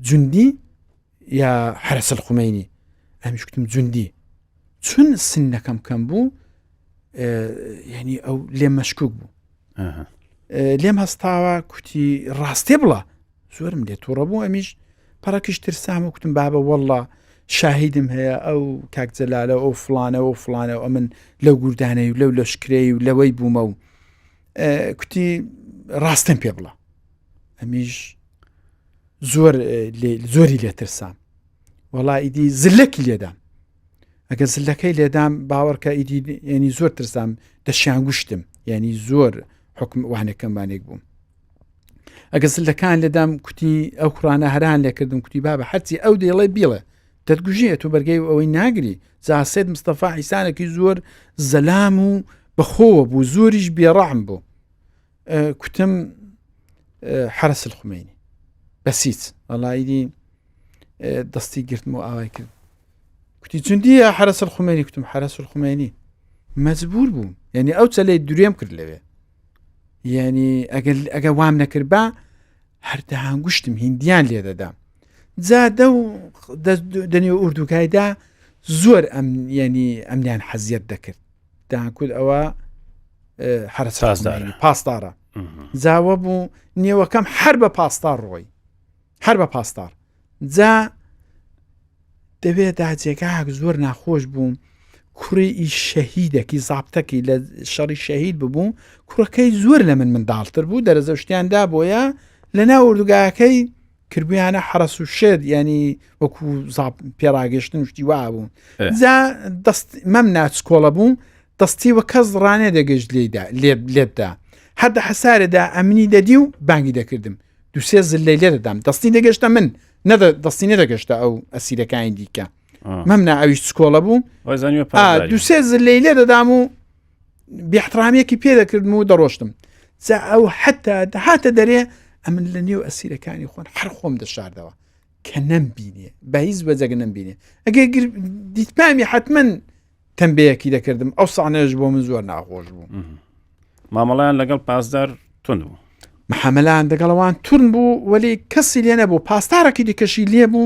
جوندی یا حرەسەل خومەینی ئەمیش کوتم جوندی چون سنەکەم کەم بوو یعنی ئەو لێم مەشکوک بوو لێم هەستاوە کوتی ڕاستێ بڵە زۆرم لێ تووڕە بوو ئەمیش پەڕەکەش ترسام و کوتم بابە وەڵڵا شاهیدم هەیە ئەو کاک جەلالە ئەو فڵانە و فڵانە و ئەمن لەو گوردانەی و لەو لەشکرەی و لەوەی بوومە و کوتی ڕاستم پێ بڵە ئەمیش زۆری لێ ترسام وەڵا ئیدی زلەکی لێدام ئەگە زلەکەی لێدام باوەڕکە ئیدی ینی زۆر ترسام دەشیان گوشتم ینی زۆر حکم وانەکەمبانێک بووم ئەگە زلەکان لێدام کوتی ئەو کوڕانە هەران لێکردم کوتی بابە هەرچی ئەو دێڵێ بیڵێ دەتگوژێت و بەرگەی ئەوەی ناگری جاسێت مستەفا عیسانێکی زۆر زەلام و بەخۆوە بوو زۆریش بێڕەحم بوو کوتم حرەسەل خومەینی بەسیچ وەڵایدی دەستی گرتم و ئاوای کرد کوتی چوندیە حرەسەل خومەینی کوتم حرەسەل خومەینی مەجبور بووم یعنی ئەو چەلەی دوورێم کرد لەوێ یعنی ئەگە وام نەکرد بە هەردەهان گوشتم هیندیان لێ دەدام جا دەنێ ئوردوگایدا زۆر ینی ئەمنیان حەزیەت دەکرد داکود ئەوە پاسدارە جاوە بوو نێوەکەم هەر بە پاسدار ڕۆی هەر بە پاسدار جا دەبێت داجێگاک زۆر ناخۆش بووم کوڕی شەهیدێکی زابتەکی لە شەڕی شەهید ببوو کوڕەکەی زۆر لە منداڵتر بوو دەرەزە شتیاندا بۆیە لە ناو ئوردوگاکەی کردبیانە حرەس و شێر ینی وەکو پێڕاگەشتن شتی وا بوو جا مەم ناچکۆڵە بوو دەستی وە کەس ڕانێ دەگەشت لێبدا هەردە حەسارێدا ئەمنی دەدی و بانگی دەکردم دوسێ زلەی لێ دەدام دەستی دەگەشتە من دەستی نەدەگەشتە ئەو ئەسیرەکانی دیکە مەم ناویش سکۆڵە بوو دوسێ زلەی لێ دەدام و بێحترامێکی پێ دەکردم و دەڕۆشتم جا ئەو حتا دەهاتە دەرێ ئەمن لە نێو ئەسیرەکانی خۆن هەر خۆم دەشاردەوە کە نەمبینێ بە هیچ وەجەگە نەمبینێ ئەگەر دیتپامی حتمما تەنبەیەکی دەکردم ئەو سانەش بۆ من زۆر ناخۆش بوو مامەڵیان لەگەڵ پاسدار تون بوو محەمەلان دەگەڵەوان تورن بوو وەلی کەسی لێ نەبوو پاسدارێکی دیکەشی لێ بوو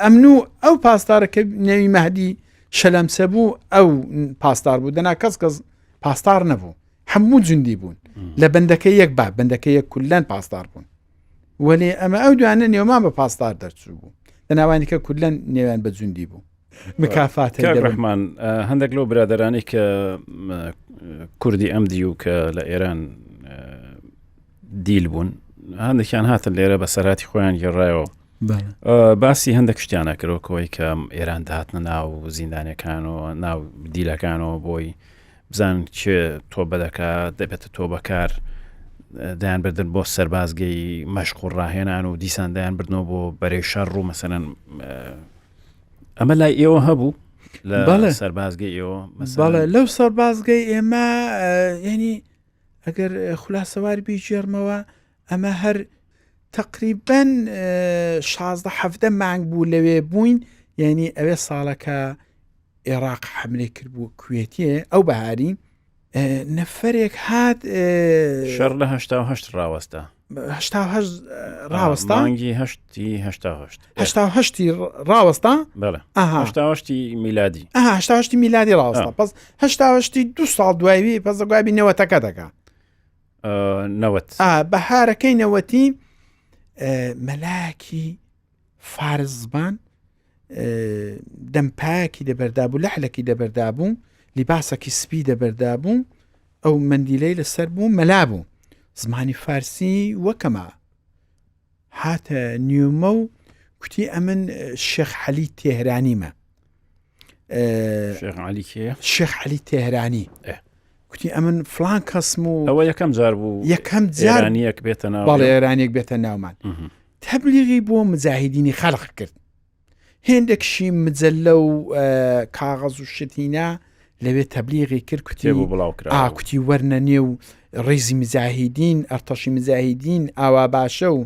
ئەمنو ئەو پاسدارەکە نێوی مەهدی شەلەمسە بوو ئەو پاسدار بوو دەنا کەس پاسدار نەبوو هەموو جوندی بوون لە بەندەکە یەک بەندەکە یەک کولەن پاسدار بوون وەلی ئەمە ئەو دوانە نێومان بە پاسدار دەرچوو بوو لەناوانیکە کولەن نێوان بە جوندی بوو مکافات ڕحمان هەندێک لەو برادەرانی کە کوردی ئەمدی و کە لە ئێران دیل بوون هەندێکیان هاتن لێرە بە سەراتی خۆیان گێڕایەوە باسی هەندێک شتیانە کردەوەی کە ئێران داهاتنە ناو زیندانەکان و ناو دیلەکانەوە بۆی بزان چێ تۆ بەدەکە دەبێتە تۆ بەکار دایان بردن بۆ سەربازگەی مەشق و ڕاهێنان و دیسان دایان بردنەوە بۆ بەرەی شەڕ ڕوو مەسەلەن ئەمە لای ئێوە هەبوو لە سەربازگەی ئێوە بەڵێ لەو سەربازگەی ئێمە ینی ئەگەر خولاسەوار بیجێرمەوە ئەمە هەر تقریباً 16-17 مانگ بوو لەوێ بووین یعنی ئەوێ ساڵەکە عێراق حملەی کرد بوو کوێتیە ئەو بەهاری نەفەرێک هات شەڕ لە 1970 ڕاوەستا ڕاوەستا مانگی هەشتی هەشتا ڕاوەستا بەڵێ ئاها هەشتی میلادی هەشتا میلادی ڕاوەستا پس هەشتا 2 ساڵ دوایوی پس دەگوای نەوەتەکە دەکا نەوەت بەهارەکەی نەوەتی مەلاکی فارس زبان دەمپایەکی دەبەردابوو لەحلێکی دەبەردابوو لیباسێکی سپی دەبەردابوو ئەو مندیلەی لەسەر بوو مەلا بوو زمانی فارسی وەکەمە هاتە نیومە و کوتی ئەمن شێخ حەلی تێهرانیمە شێخ حەلی تێهرانی کوتی ئەمن فلان کەسم و ئەوە یەکەم جار بوو یەکەم جارانیەک بێتە ناو بەڵێ ئێرانێک بێتە ناومان تەبلیغی بۆ مجاهیدینی خەڵق کرد هێندێکشی مجەلە و کاغەز و شتینە لەوێ تەبلیغی کرد کوتی وەرنە نێو ڕێزی مجاهیدین ئەرتەشی مجاهیدین ئاوا باشە و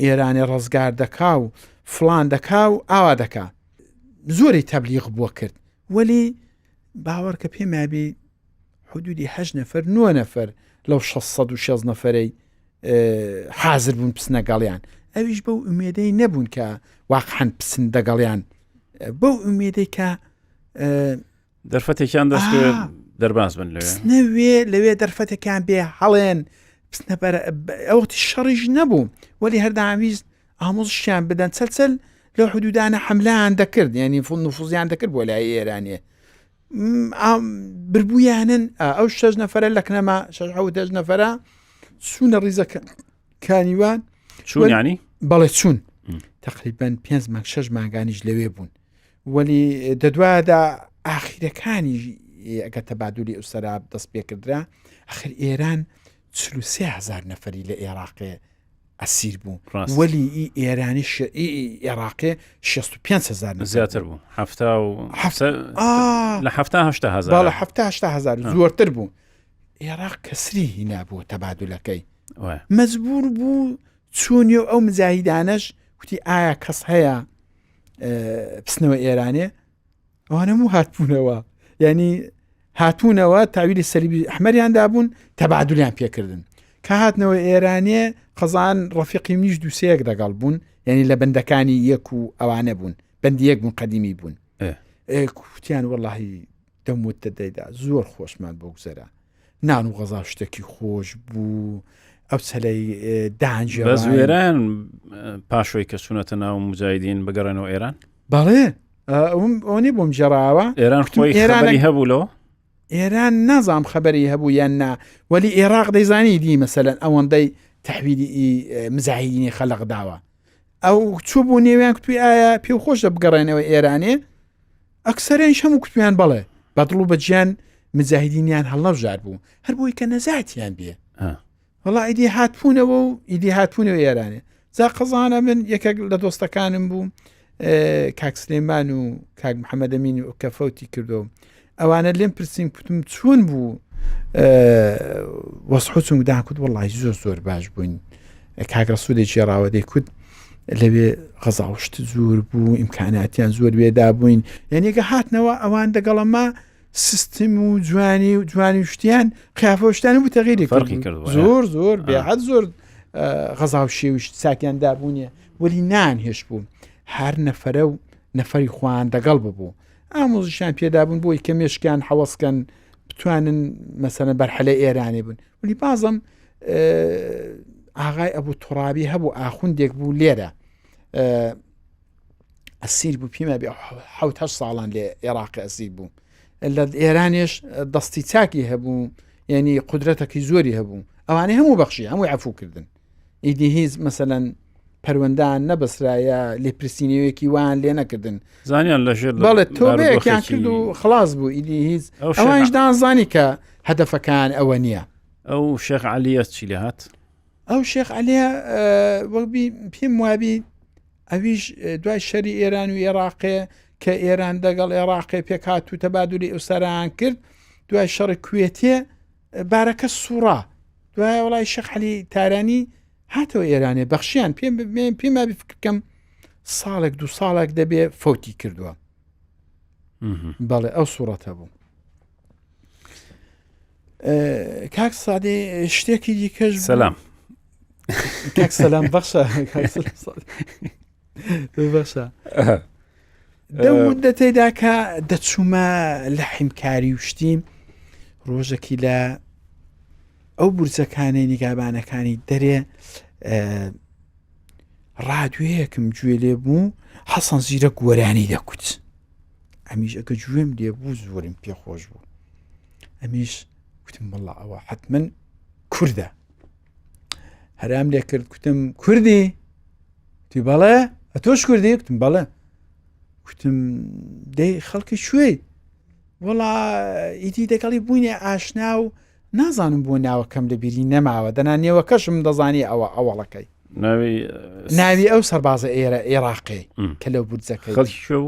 ئێرانی ڕزگار دەکا و فلان دەکا و ئاوا دەکا زۆری تەبلیغ بووە کرد وەلی باوەڕکە پێمابی حدودی 8 نەفەر 9 نەفەر لەو 660 نەفەرەی حازر بوون پسنە گەڵیان ئەویش بەو ئومێدەی نەبوون کە واقعاً پسن دەگەڵیان بەو ئومێدەی کە دەرفەتێکیان دەستکرد دەرباز بن لەوێ دەرفەتێکیان بێ هەڵێن پسنە ئەوەتی شەڕیش نەبوو وەلی هەرداویست ئامۆزشیان بدەن چەلچەل لەو حدودانە حملان دەکرد یعنی نفوزیان دەکرد بۆ لای ئێرانیە بربوویانن ئەو 6 نەفەرە لە کنەما 6 نەفەرە چوونە ڕیزەکانیوان چوون ینی بەڵێ چوون تقریبان 5 مانگ 6 مانگانیش لەوێ بوون وەلی دەدوادا ئاخیرەکانی ئەگە تەبادولی ئوسەرا دەست پێکردرا ئەخر ئێران 43,000 نەفەری لە عێراقێ ئەسیر بوو وەلی ئێرانی عێراقێ 65,000 زیاتر بوو لە 70,000 زۆرتر بوو عێراق کەسری هینا بوو تەبادولەکەی مەجبور بوو چوونی و ئەو مجاهیدانەش کوتی ئایا کەس هەیە پسنەوە ئێرانێ ئەوانە هەموو هاتبوونەوە ینی هاتوونەوە تاویلی سەلیبی ئەحمەریاندا بوون تەبادولیان پێکردن کە هاتنەوە ئێرانێ قەزان ڕەفیقی منیش دووسەیەک دەگەڵ بوون ینی لە بەندەکانی یەک و ئەوانە بوون بەندی یەک بوون قەدیمی بوون کوتیان وەڵاهی دەموت دەدەیدا زۆر خۆشمان بۆ گوزەرە نان و غەزا شتێکی خۆش بوو ئەو چەلەی دانجێ بەس ئێران پاشۆی کە چوونەتە ناو مجاهیدین بگەڕێنەوە ئێران بەڵێ ئەوەی بۆم جێڕاوە ئێران خۆی خەبەری هەبوو ئێران نازام خەبەری هەبوو یان نا وەلی عێراق دەیزانی دی مەسەلەن ئەوەندەی تەحویلی مجاهیدینی خەلق داوە ئەو چوو بوو نێویان کوتوی ئایا پێ خۆش دە بگەڕێنەوە ئێرانێ ئەکسەریان هەموو کوتویان بەڵێ بەدڵ و بەجیان مجاهیدینیان هەڵنەبژار بوو هەر بۆی کە نەزاتیان بێ وەڵا ئیدی هاتبوونەوە و ئیدی هاتبوونەوە ئێرانێ جا قەزانە من یەکێک لە دۆستەکانم بوو کاک سلێمان و کاک محەممەد ئەمین و کە فەوتی کردو ئەوانە لێم پرسیم کوتم چۆن بوو وەسحوچم داکوت وەڵی زۆر باش بووین کاگرە سوودێک جێڕاوە دەیکوت لەوێ غەزاوشت زۆر بوو ئیمکاناتیان زۆر وێدا بووین یعنیگە هاتنەوە ئەوان دەگەڵەما سیستم و جوانی شتیان قیافەشتیان بوو تەغیری کرد زۆر بێحەد زۆر غەزاو شێویشت ساکیان دابوونیە وەلی نان هێش بوو هەر نەفەرە و نەفەری خوان دەگەڵ ببوو ئامۆزیشان پێدابوون بۆی کە مێشکیان حەوەسکەن بتوانن مەسەلەن بەرحەلە ئێرانی بوون ولی بازم ئاغای ئەبوو توڕابی هەبوو ئاخوندێک بوو لێرە ئەسیر بوو پێمە بێ 7 ساڵان لێ عێراقی ئەسیر بوو لە ئێرانێش دەستی چاکی هەبوو یعنی قودرەتێکی زۆری هەبوو ئەوانەی هەموو بەخشی هەمووی عەفو کردن ئیدی هیچ مەسەلەن پەروەندان نەبەسرایە لێپرسینەوەیەکی وان لێ نەکردن زانیان لەژێر بەڵێ تۆبەیەکیان کرد و خلاص بوو ئیدی هیچ ئەوانش دانزانی کە هەدەفەکان ئەوە نییە ئەو شێخ عەلیە چی لێ هات ئەو شێخ عەلیە وەبی پێم وابی ئەویش دوای شەری ئێران و عێراقێ کە ئێران دەگەڵ عێراقی پێکات و تەبادولی ئوسەران کرد دوای شەڕی کوێتێ بارەکە سوورا دوای وڵای شێخ عەلی تارانی هاتەوە ئێرانێ بەخشیان پێم وابی فکرکەم ساڵێک 2 ساڵێک دەبێ فەوتی کردووە بەڵێ ئەو سوورەتە بوو کاک سادێ شتێکی دیکەش سەلام کاک سەلام بەخشە بەخشە دەتێدا کە دەچوومە لە حیمکاری وشتیم ڕۆژێکی لە ئەو بورجەکانی نیگابانەکانی دەرێ ڕادوەیەکم گوێ لێ بوو حەسەن زیرەک گۆرانی دەکوت ئەمیش ئەگە گوێم لێ بوو زۆرم پێخۆش بوو ئەمیش گوتم بەڵا ئەوە حتمن کووردە هەرام لێ کرد گوتم کوردی تی بەڵێ ئەتۆش کوردی گوتم بەڵێ گوتم دەی خەڵکی شوێ وەڵا ئیدی دەگەڵی بووینێ ئاشنا و نازانم بۆ ناوەکەم لە بیری نەماوە دەنا نێوەکەشم دەزانی ئەوە ئەوەڵەکەی ناوی ئەو سەربازە ئێرە عێراقی کە لەو بورجەکەی خەڵکی شو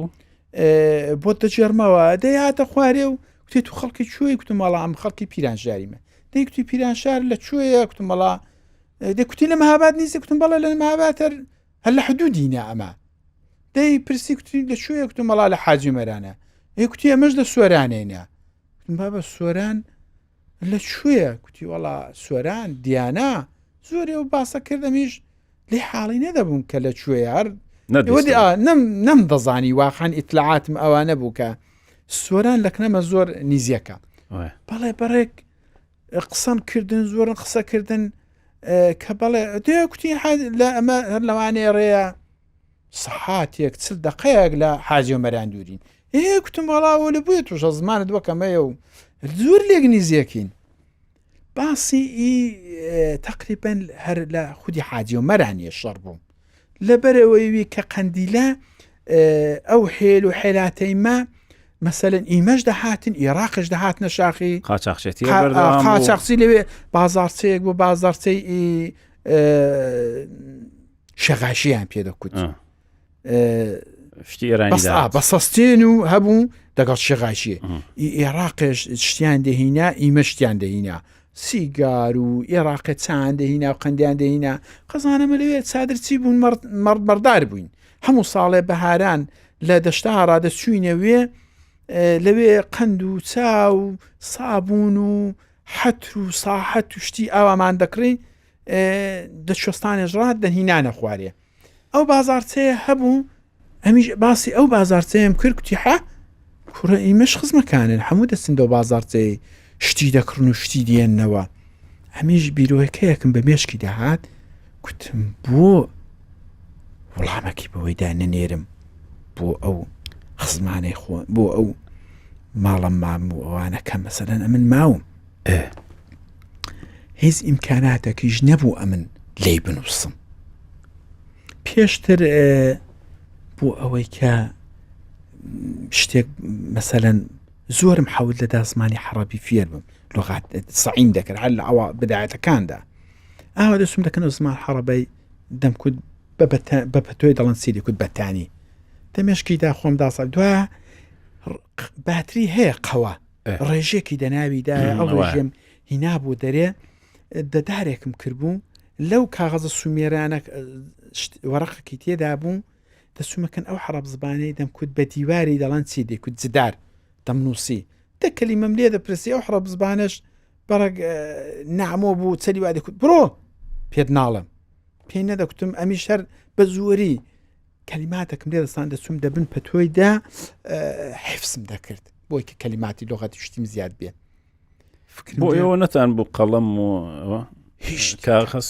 بۆ دەجێرمەوە دەی هاتە خوارێ و کوتێ تو خەڵکی کوێی گوتم وەڵا ئەم خەڵکی پیرانشاریمە دەی کوتی پیرانشار لە کوێیە گوتم وەڵا دەکوتی لە مەهاباد نیست گوتم بەڵێ لە مەهاباد هەر لە حدودینە ئەمە دەی پرسی کوتی لە کوێیە گوتم وەڵا لە حاجی مەرانە ئەی کوتی ئەمەش لە سوێرانێنە گوتم بابە سوێران لە کوێیە کوتی وەڵا سوێران دیانە زۆرێ و باسە کردەمیش لێ حاڵی نەدەبووم کە لە کوێیە هەر نەم دەزانی واقعان ئیتلاعاتم ئەوانە بوو کە سوۆران لەکنەمە زۆر نیزیەکە بەڵێ بەڕێک قسەم کردن زۆرن قسەکردن کە بەڵێ دێ کوتی لە ئەمە هەر لەوانەیە ڕێە سەحاتێک چل دەقەیەک لە حاجی مەران دوورین کوتم وەڵاوە لە بووە توش زمانت وەکەمەیە و زۆر لێک نیزیەکەین باسی تقریبەن هەر لە خودی حاجی مەرانیە شەڕ بوو لەبەرەوەی کە قەندیلە ئەو حێل و حێلاتەیمە مەسەلەن ئیمەش دەهاتن عێراقش دەهاتنە شاخی قاچاقچی لەوێ بازارچەیەک بۆ بازارچەی شەغاشیان پێدەکوت بەسەستێن و هەبوو دەگەڵ شەغاشیە عێراقش شتیان دەهینا ئیمەشتیان دەهینا سیگار و عێراقە چان دەهینا و قەندیان دەهینا قەزانەمە لەوێ چادرچی بوون مەردبەردار بووین هەموو ساڵێ بەهاران لە دەشتا ڕادەچوینەوێ لەوێ قەند و چا و سابوون و حەتر و ساحەت و شتی ئاوامان دەکڕین دەشۆستانێژ ڕات دەهینانە خوارێ ئەو بازارچەیە هەبوو ئەمیش باسی ئەو بازارچەیەم کرد کوتی حە کوڕە ئیمەش خزمەکانن هەموو دەچندەوە بازارچەی شتی دەکڕن و شتی دێننەوە هەمیش بیرۆیەکەیەکم بە مێشکی دەهات کوتم بۆ وەڵامەکی بەوەیدا نەنێرم بۆ ئەو خزمانەی خۆ بۆ ئەو ماڵم مام و ئەوانەکە مەسەلەن ئەمن ماوم هیچ ئیمکاناتێکیش نەبوو ئەمن لێی بنووسم پێشتر بۆ ئەوەی کە شتێک مەسەلەن زۆرم حەوت لەدا زمانی حەڕەبی فێر بم لغات سەعیم دەکرد هەر لە ئەوە بدایەتەکاندا ئاوا دەسوم دەکەنەوە زمان حەڕەبەی دەمکوت بە پەتۆی دەڵەن سیری کوت بەتانی دەمێشکیدا خۆم داسا دوایە باتری هەیە قەوە ڕێژێکی دەناویدایە ئەو ڕێژێم هینا بوو دەرێ دەدارێکم کردبوو لەو کاغەزە سومێرانە وەرەقێکی تێدا بوو دەسومەکەن ئەو حەڕەب زبانەی دەمکوت بە دیواری دەڵەن چی دەیکوت جدار دەمنووسی دەکەلیمەم لێ دەپرسی ئەو حەڕەب زبانش بەڕێک نامۆ بوو چەلی وا دەکوت بڕۆ پێت ناڵم پێی نەدەکوتم ئەمیش هەر بە زۆری کەلیماتێکم لێ دەستان دەچوم دەبن پەتۆیدا حفزم دەکرد بۆی کە کەلیماتی لغەتی شتیم زیاد بێ بۆ ئێوە نەتان بوو قەڵەم و هیچ کاغەز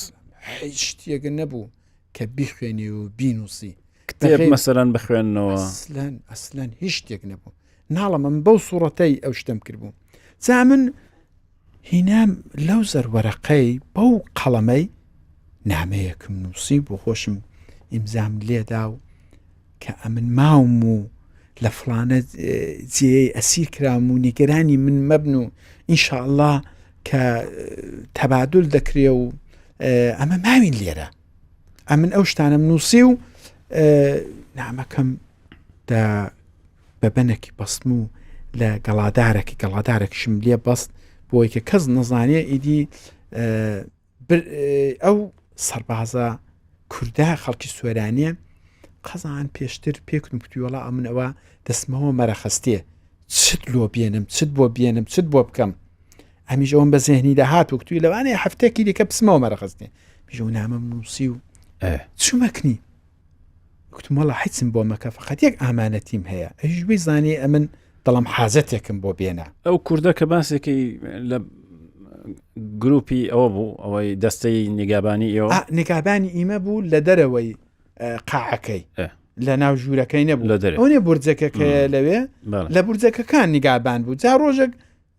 شتێگە نەبوو کە بیخوێنی و بینوسی کتێب مەسەلەن بخوێنەوە ئەسلەن هیچ شتێک نەبوو ناڵە من بەو سوڕەتەی ئەو شتم کردبوو جا من هینام لەو زەروەرەقەی بەو قەڵەمەی نامەیەکم نووسی بۆ خۆشم ئیمزام لێدا و کە ئەمن ماوم و لە فڵانە جێ ئەسیر کرام و نیگەرانی من مەبن و ئینشاءالله کە تەبادل دەکرێ و ئەمە ماوین لێرە ئەمن ئەو شتانم نووسی و نامەکەم بەبەنێکی بەستم و لە گەڵادارێکشم لێ بەست بۆی کە کەس نەزانێ ئیدی ئەو سەربازە کووردا خەڵکی سوێرانیە قەزان پێشتر پێکتم کوتیوەڵا ئەمن ئەوە دەستمەوە مەرەخەستێ چت لۆ بێنم چت بۆ بێنم چت بۆ بکەم ئەمیش ئەوم بە زێهنی داهات و کوتوی لەوانەیە هەفتێکی دیکە پسمەوە مەرەخەستێ بژە و نامەم نووسی و ئێ چوومەکنی وتم وەڵا حیچم بۆ مەکە فقط یەک ئامانەتیم هەیە ئەویش بێ زانی ئەمن دڵم حاجەتێکم بۆ بێنە ئەو کووردە کە باسێکی لە گروپی ئەوە بوو ئەوەی دەستەی نیگابانی ئێوە نیگابانی ئیمە بوو لە دەرەوەی قاعەکەی لە ناو ژوورەکەی نەبوو لە دەرێ ئەوێ بورجەکەکە لەوێ لە بورجەکەکان نیگابان بوو جا ڕۆژێک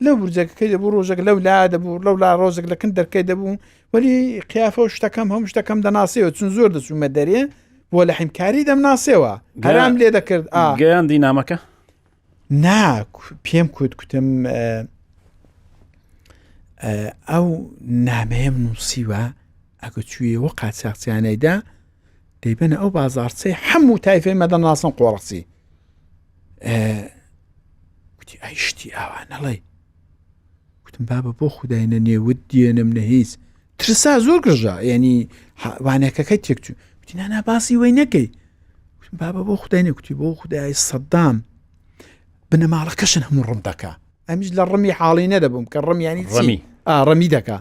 لەو بورجەکەی دەبوو ڕۆژێک لەو لا دەبوو لەو لا ڕۆژێک لە کن دەرکەی دەبوو وەلی قیافە و شتەکەم هەم شتەکەم دەناسیەوە چون زۆر دەچوومە دەرێ بۆ لە حیمکاری دەمناسیەوە هەرام لێ دەکرد گەیان دینامەکە نا پێم کوتم ئەو نامەیەم نووسیوە ئەگە چویەوە قاچاقچیانەیدا دەیبەنە ئەو بازارچەی هەموو تایفەی مەدەناسن قۆڕسی کوتی ئەی شتی ئاوانەڵێ کوتم بابە بۆ خودداینە نێوت دیێنم نە هیچ ترسا زۆر گرژە یعنی وانەکەکەی تێکچوو کوتی نانا باسی وەی نەکەی کوتم بابە بۆ خودداینە کوتی بۆ خودای سەدام بنەماڵەکەشن هەموو ڕم دەکا ئەمیش لە ڕمی حاڵی نەدەبووم کە ڕم ینی ڕەمی دەکا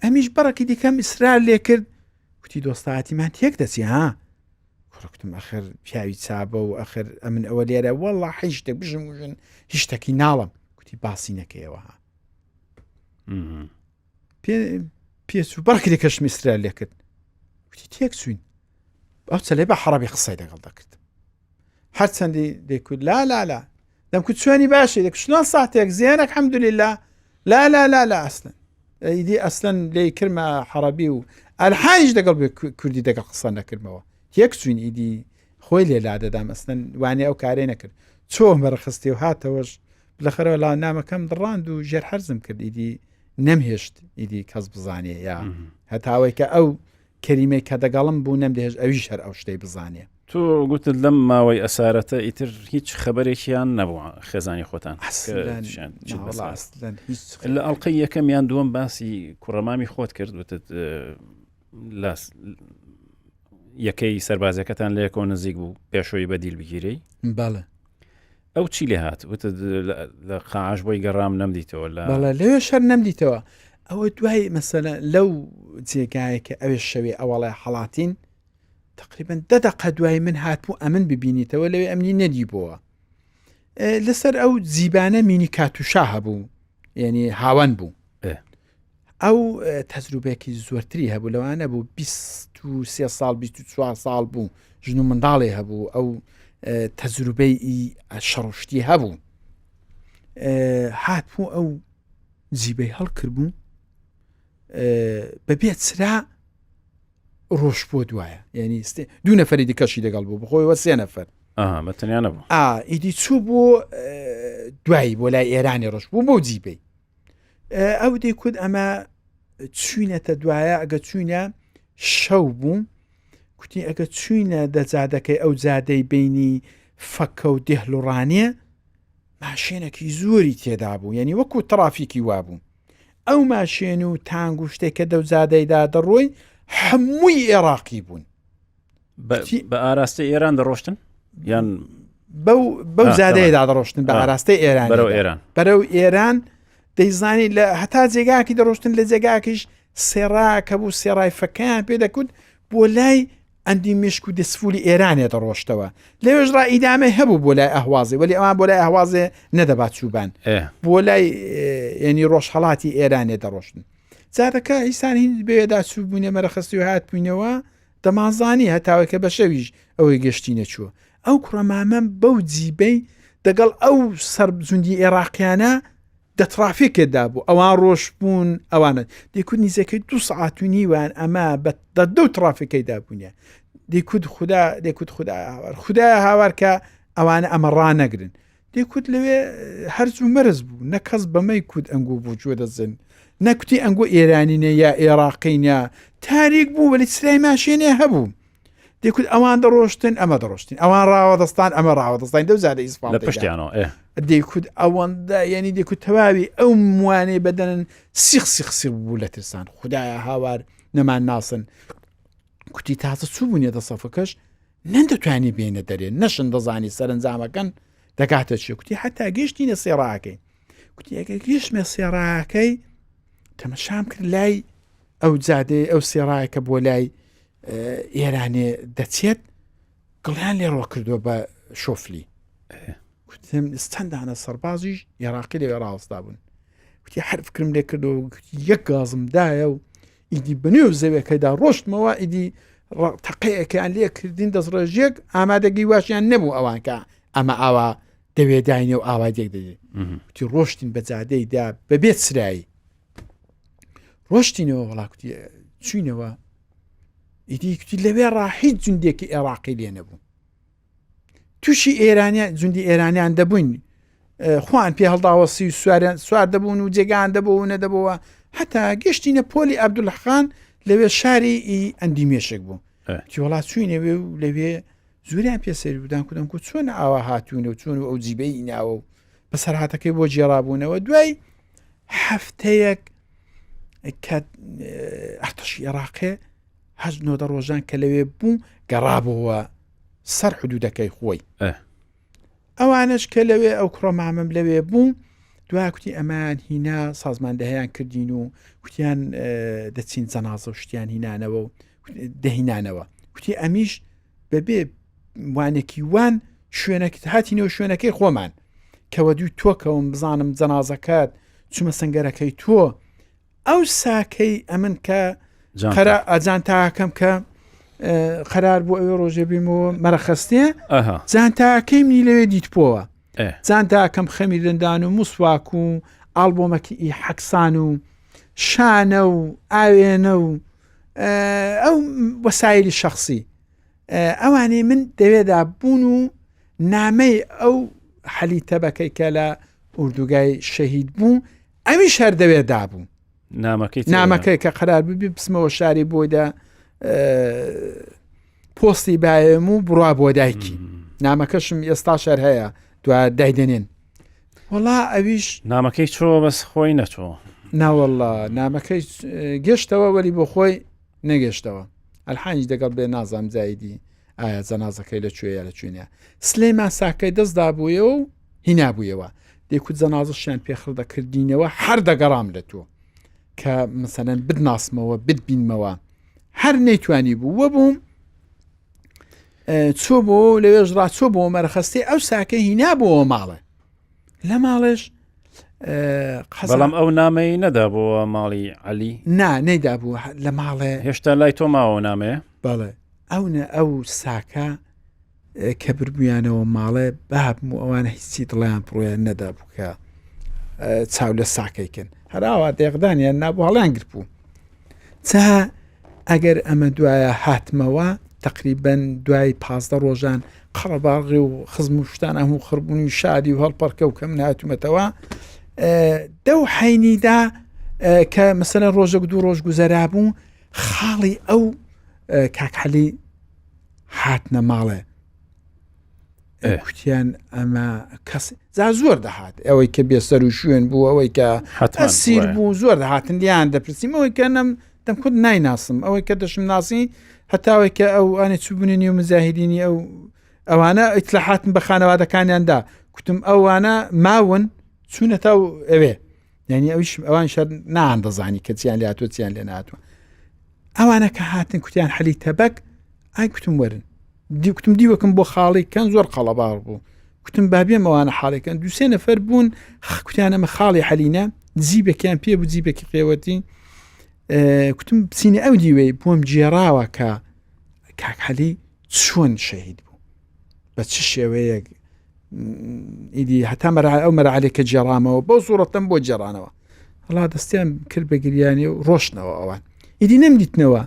ئەمیش بەڕێکی دیکەم ئیسرار لێ کرد کوتی دۆستایەتیمان تێک دەچی ها کوڕکتم ئەخر پیاوی چابە و ئەخر ئەمن ئەوە لێرە وەڵا هیچ شتێک بژم وژن هیچ شتێکی ناڵم کوتی باسی نەکەیەوە ها پێچوو بەڕێکی دیکەشم ئیسرار لێ کرد کوتی تێک چوین ئەو چەلێ بە حەڕەبی قسەی لەگەڵ دەکرد هەرچەندی دەیکوت لا دەمکوت چۆنی باشی دەکوت شلون ساتێک زیێنێک حەمدولله لا ئەسلن ئیدی ئەسلن لێی کرمە حەڕەبی و ئەلحانیش دەگەڵ بێ کوردی دەگەڵ قسە نەکردمەوە یەک چوین ئیدی خۆی لێلا دەدام ئەسلن وانێ ئەو کارێ نەکرد چۆ بەرەخستی و هاتەوەش لەخەرەوە لا نامەکەم دڕاند و ژێر هەرزم کرد ئیدی نەمهێشت ئیدی کەس بزانێ یا هەتاوەی کە ئەو کەریمەی کە دەگەڵم بوو نەمدەهێش ئەویش هەر ئەو شتەی بزانێ تۆ گوتت لەم ماوەی ئەسارەتە ئیتر هیچ خەبەرێکیان نەبووە خێزانی خۆتان لە ئەڵلقەی یەکەم یان دووەم باسی کوڕەمامی خۆت کرد وتت یەکەی سەربازەکەتان لە یەکەوە نزیک بوو پێشەوەی بەدیل بگیرەی بەڵێ ئەو چی لێ هات وتت لە قاعش بۆی گەڕام نەمدیتەوە بەڵێ لەوێ شەر نەمدیتەوە ئەوە دوای مەسەلە لەو جێگایەکە ئەوێ شەوێ ئەوەڵێ حەڵاتین تقریبا 10 دقە دوای من هاتبوو ئەمن ببینیتەوە لەوێ ئەمنی نەدیبەوە لەسەر ئەو جیبانە مینی کاتوشا هەبوو یعنی هاوان بوو ئەو تەجروبێکی زۆرتری هەبوو لەوانە بوو 23 ساڵ 24 ساڵ بوو ژن و منداڵێ هەبوو ئەو تەجروبەی شەڕشتی هەبوو هاتبوو ئەو جیبەی هەڵکردبوو بەبێت سرا ڕۆژ بۆ دوایە یعنی دوو نەفەری دیکەشی دەگەڵ بوو بخۆیەوە 3 نەفەر بەتەنیانە بوو ئیدی چوو بۆ دوایی بۆ لای ئێرانی ڕۆژ بوو بۆ جیبەی ئەو دەیکوت ئەمە چوینەتە دوایە ئەگە چوینە شەو بوو کوتی ئەگە چوینە دەجادەکەی ئەو جادەی بینی فەکە و دێهلوڕانیە ماشێنێکی زۆری تێدا بوو یعنی وەکو ترافیکی وابوو ئەو ماشێن و تانگ و شتێکە دەو جادەیدا دەڕۆی هەمووی عێراقی بوون بە ئاراستی ئێران دەڕۆشتن یان بەو زادەیەدا دەڕۆشتن بە ئاراستەی ئێران بەرەو ئێران دەیزانی لە هەتا جێگاکی دەڕۆشتن لە جێگاکیش سێڕاکە بوو سێڕای فەکەیان پێ دەکوت بۆ لای ئەندی مشک و دەسفولی ئێرانێ دەڕۆشتەوە لەوێژ ڕا ئیدامە هەبوو بۆ لای ئەهوازێ وەلی ئەوان بۆ لای ئەهوازێ نەدەبات چوبان بۆ لای ینی ڕۆژهەڵاتی ئێرانێ دەڕۆشتن جادەکە ئیسان هین بێدا چوو بوونێ مەرەخستی و هات بووینەوە دەمازانی هەتاوەکە بە شەویش ئەوەی گەشتی نەچووە ئەو کوڕەمامەم بەو جیبەی دەگەڵ ئەو سەرجوندی عێراقیانە دەترافیکێدا بوو ئەوان ڕۆژ بوون ئەوانە دەیکوت نیزەکەی 2 ساعت و نیوان ئەمە بە دە ترافیکەیدا بوونە دەیکوت خوددا هاوارکە ئەوانە ئەمە ڕانەگرن دەیکوت لەوێ هەرزوو مەرز بوو نە کەس بەمەی کود ئەنگۆ بوو جوێ دەزن نەکوتی ئەنگۆ ئێرانینە یا عێراقینە تاریک بوو وەلی سرای ماشێنێ هەبوو دەیکوت ئەوان دەڕۆشتن ئەمە دەڕۆشتین ئەوان ڕاوەدەستان ئەمە ڕاوەدەستان دە زادە ئیسپان پشتیانەوە دەیکوت ئەوەندە یعنی دەیکوت تەواوی ئەو موانەی بەدەنن سیخ بوو لە ترسان خوددایە هاوار نەمان ناسن کوتی تازە چوو بوونێ دەسەفەکەش نەدەتوانی بێنە دەرێ نەشن دەزانی سەرنجامەکەن دەکاتە چی کوتی حتا گەشتینە سێڕاکەی کوتی ئەگە گەشتمە سێڕاکەی تەمەشام کرد لای ئەو جادەی ئەو سێڕایەکە بۆ لای ئێرانێ دەچێت گڵیان لێڕۆ کردووە بە شۆفلی وتم چەندانە سەربازیش عێراقی لەوێ ڕاوەستا بوون وتی هەر فکرم لێ کردەوە یەک گازمدایە و ئیدی بنێو زەوێکەدا ڕۆشتمەوە ئیدی تەقەیەکیان لێ کردین دەستڕێژێک ئامادەگەی واشیان نەبوو ئەوان کە ئەمە ئاوا دەوێ داینێ و ئاوا دێک دەدێت وتی ڕۆشتین بە جادەیدا بەبێت سرایی ڕۆشتینەوە وڵاکوتی چوینەوە ئیدی کوتی لەوێ ڕاهیچ جوندێکی عێراقی لێ نەبوو تووشی ئێرانیان جوندی ئێرانیان دەبووین خوان پێ هەڵداوەسی سوار دەبوون و جێگان دەبوو نەدەبەوە هەتا گەشتینە پۆلی عەبدولحەخان لەوێ شاری ئەندیمێشک بوو وڵا چوینەوێ و لەوێ زوریان پێسەری بودان کودم کو چۆن ئاوا هاتوونە و چۆن ئەو جیبەی ناوە و بەسەر هاتەکەی بۆ جێڕابوونەوە دوای هەفتەیەک کە ئەرتەشی عێراقێ هەژ نۆدە ڕۆژان کە لەوێ بوو گەڕابەوە سەر حدودەکەی خۆی ئەوانش کە لەوێ ئەو کوڕەمامەم لەوێ بوو دوای کوتی ئەمان هینا سازماندەهەیان کردین و کوتیان دەچین جەنازە و شتیان هینانەوە و دەهینانەوە کوتی ئەمیش بەبێ وانێکی وان شوێنەکە هاتینەوە شوێنەکەی خۆمان کەوە دوو تۆکەوم بزانم جەنازەکەت چوومە سەنگەرەکەی تۆ ئەو ساکەی ئەمن کە ئەجان تاکەم کە قەرار بۆ ئەوێ ڕۆژێ بێمەوە مەرەخەستێ جانتاکەی منی لەوێ دیتپۆوە جانتاکەم خەمی دەندان و موسواک و ئالبۆمەکی حەکسان و شانە و ئاوێنە و ئەو وەسایلی شەخصی ئەوانەی من دەوێدا بوون و نامەی ئەو حەلیتەبەکەی کە لە ئوردوگای شەهید بوو ئەمی شەر دەوێدا بوو نامەکەی کە قەرار ببی بسمەوە شاری بۆیدا پۆستی بایم و بڕوا بۆ دایکی نامەکەشم ئێستا شەر هەیە دوا دایدێنێن وەڵا ئەویش نامەکەی چۆ بەس خۆی نەچۆ ناوەڵا نامەکەی گەشتەوە وەلی بۆ خۆی نەگەشتەوە ئەلحانیش دەگەڵ بێ نازام جایدی ئایا جەنازەکەی لەکوێیە لەکوێنە سلەیمان ساکەی دەستدا بوویەوە و هینابوویەوە دەیکوت جەنازەشیان پێخڕدەکردینەوە هەر دەگەڕام لە تۆ کە مەسەلەن بدناسمەوە بتبینمەوە هەر نەیتوانی بوو وە بووم چۆ بۆ لەوێژ ڕاچۆ بۆ مەرەخەستی ئەو ساکە هینا بۆەوە ماڵێ لە ماڵێش بەڵام ئەو نامەی نەدا بۆ ماڵی عەلی نەیدا بوو لە ماڵێ هێشتا لای تۆ ماوە نامەیە بەڵێ ئەو ساکە کە بربوویانەوە ماڵێ بابم و ئەوانە هیچی دڵیان پڕۆیان نەدا بوو کە چاو لە ساکەیکن هەراوە دێغدانیان نابوو هەڵیان گرت بوو چا ئەگەر ئەمە دوایە هاتمەوە تقریبەن دوای 15 ڕۆژان قەڕەباغی و خزم و شتان هەموو خڕبوونی شادی و هەڵپەرکە و کەم نهاتومەتەوە دەو حینیدا کە مەسەلەن ڕۆژێک دوو ڕۆژ گوزەرا بوو خاڵی ئەو کاکحەلی هاتنە ماڵێ کوتیان ئەمە کەس زۆر دەهات ئەوەی کە بێسەر و شوێن بوو ئەوەی کە سیر بوو زۆر دەهاتن لیان دەپرسیم ئەوەی کە دەم خود نایناسم ئەوەی کە دەشم ناسی هەتاوەی کە ئەو ئەنێ چوبوونی و مزاهیدینی ئەوانە ئیتلاحاتن بە خانەوادەکانیاندا کوتم ئەوانە ماون چوونە تا ئەوێ یعنی ئەویش ئەوان شەر ناندەزانی کە چیان لە هاتووە چیان لێ نهاتوە ئەوانە کە هاتن کوتیان حەلی تەبەک ئای کوتم وەرن کوتم دیوەکەم بۆ خاڵی کەن زۆر قەڵەبار بوو کوتم بابێم ئەوانە حاڵێکەن دووسێ نەفەر بوون کوتیانەمە خاڵی حەلینە جیبێکیان پێ بوو جیبێکی قێوەتی کوتم بچینە ئەو دیوەی بۆم جێراوە کە کاکحەلی چۆن شەهید بوو بە چ شێوەیەک ئیدی هەتا ئەو مەرحەلێکە جێڕامەوە بۆ سوورەتەم بۆ جێڕانەوە هەڵا دەستیان کرد بە گریانی و ڕۆشتنەوە ئەوان ئیدی نەمدیتنەوە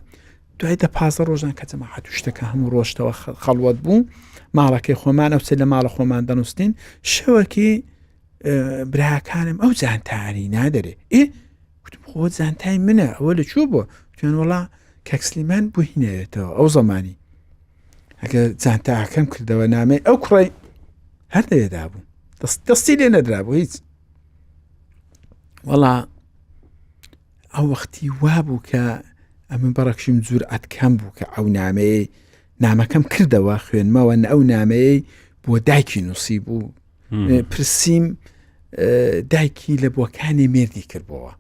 دوای 15 ڕۆژان کە جەماعەت شتەکە هەموو ڕۆشتەوە خەڵوەت بوو ماڵەکەی خۆمان ئەو لە ماڵە خۆمان دەنووسین شەوەکی براکانم ئەو جانتاری نادەرێ کوتم خۆ جانتای منە ئەوە لە چوو بۆ توێن وڵا کەکسلیمان بۆ هینێتەوە ئەو زەمانی ئەگە جانتاکەم کردەوە نامەی ئەو کوڕی هەر دەوێدا بوو دەستی لێ نەدرا بوو هیچ وەڵا ئەو وەختی وا بوو کە ئەمن بەڕەکشیم زور ئەتکەم بوو کە ئەو نامەکەم کردەوە خوێنمەوە ئەو نامەیە بۆ دایکی نووسی بوو، پرسییم دایکی لە بۆکانی مێردی کردبەوە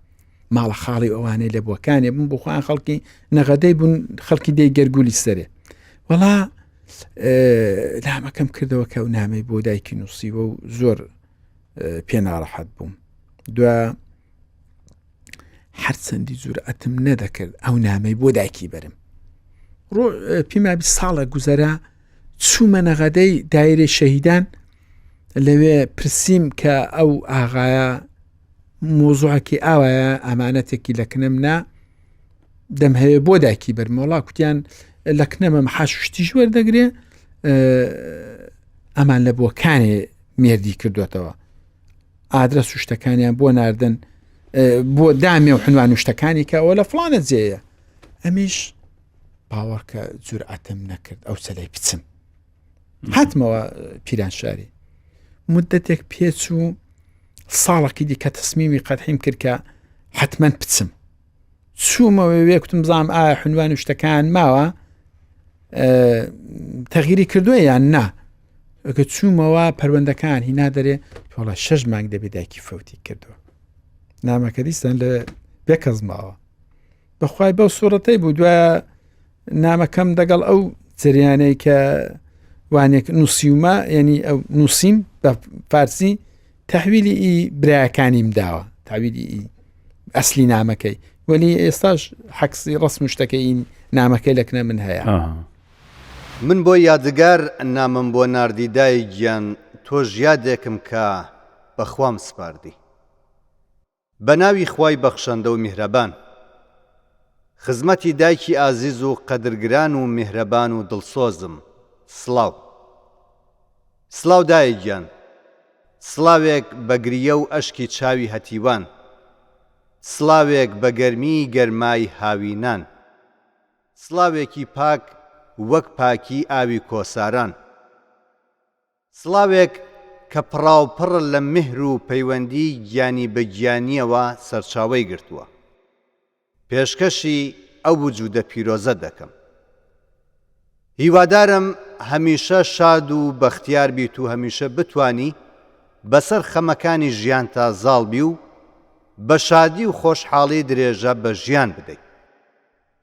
ماڵە خاڵی ئەوانەی لە بۆکانێ بوون بخواان خەڵکی نەغەدەی بوون خەڵکی دەی گەرگولی سەرێ وەڵا لامەکەم کردەوە کە ئەو نامەی بۆ دایکی نووسیوە و زۆر پێ ناڕەحەت بووم دوای هەرچەندی جورئەتم نەدەکرد ئەو نامەی بۆ دایکی بەرم پیمابی ساڵە گوزەرا چوومە نەغەدەی دایرەی شەهیدان لەوێ پرسییم کە ئەو ئاغایە مۆزوعەکی ئاوایە ئەمانەتێکی لە کنەم نا دەم هەیە بۆ دایکی بەرمەوەڵا کوتیان لە کنەمە مەحاش شتیش وەردەگرێ ئەمان لە بۆکانێ مێردی کردوێتەوە ئادرەس و شتەکانیان بۆ ناردن بۆ دامێ و حنوان و شتەکانی کە ئەوە لە فڵانە جێیە ئەمیش باوەڕکە جورئەتم نەکرد ئەو چەلەی بچم هاتمەوە پیرانشاری مدەتێک پێچ و ساڵێکی دیکە تەسمیمی قەتحیم کرد کە حتمەن بچم چوومەوە وێ کوتم بزانم ئایا حنوان و شتەکان ماوە تەغیری کردووە یان نا ئەگە چوومەوە پەروەندەکان هینا دەرێ وەڵا 6 مانگ دەبێت دایکی فەوتی کردووە نامەکە دیستان لە بێ کەس ماوە بەخوای بەو سوورەتەی بوو دوایە نامەکەم دەگەڵ ئەو جریانەی کە وانێک نووسیومە یعنی ئەو نووسیم بە فارسی تەحویلی ئی برایەکانیم داوە تاویلی ئی ئەسلی نامەکەی وەلی ئێستاش حەکسی ڕسم شتەکەی این نامەکەی لەکنە من هەیە من بۆ یادگار نامم بۆ ناردی دایگیان تۆ ژیادێکم کە بەخوام سپاردی بە ناوی خوای بەخشەندە و میهرەبان خزمەتی دایکی ئازیز و قەدرگران و میهرەبان و دڵسۆزم سڵاو سڵاو دایگیان سڵاوێک بە گریە و ئەشکی چاوی هەتیوان سڵاوێک بە گەرمی گەرمای هاوینان سڵاوێکی پاک وەک پاکی ئاوی کۆساران سڵاوێک کە پڕاوپڕ لە میهر و پەیوەندی گیانی بە گیانیەوە سەرچاوەی گرتووە پێشکەشی ئەو وجودە پیرۆزە دەکەم هیوادارم هەمیشە شاد و بەختیار بیت و هەمیشە بتوانی بەسەر خەمەکانی ژیان تا زاڵ بی و بە شادی و خۆشحاڵی درێژە بە ژیان بدەیت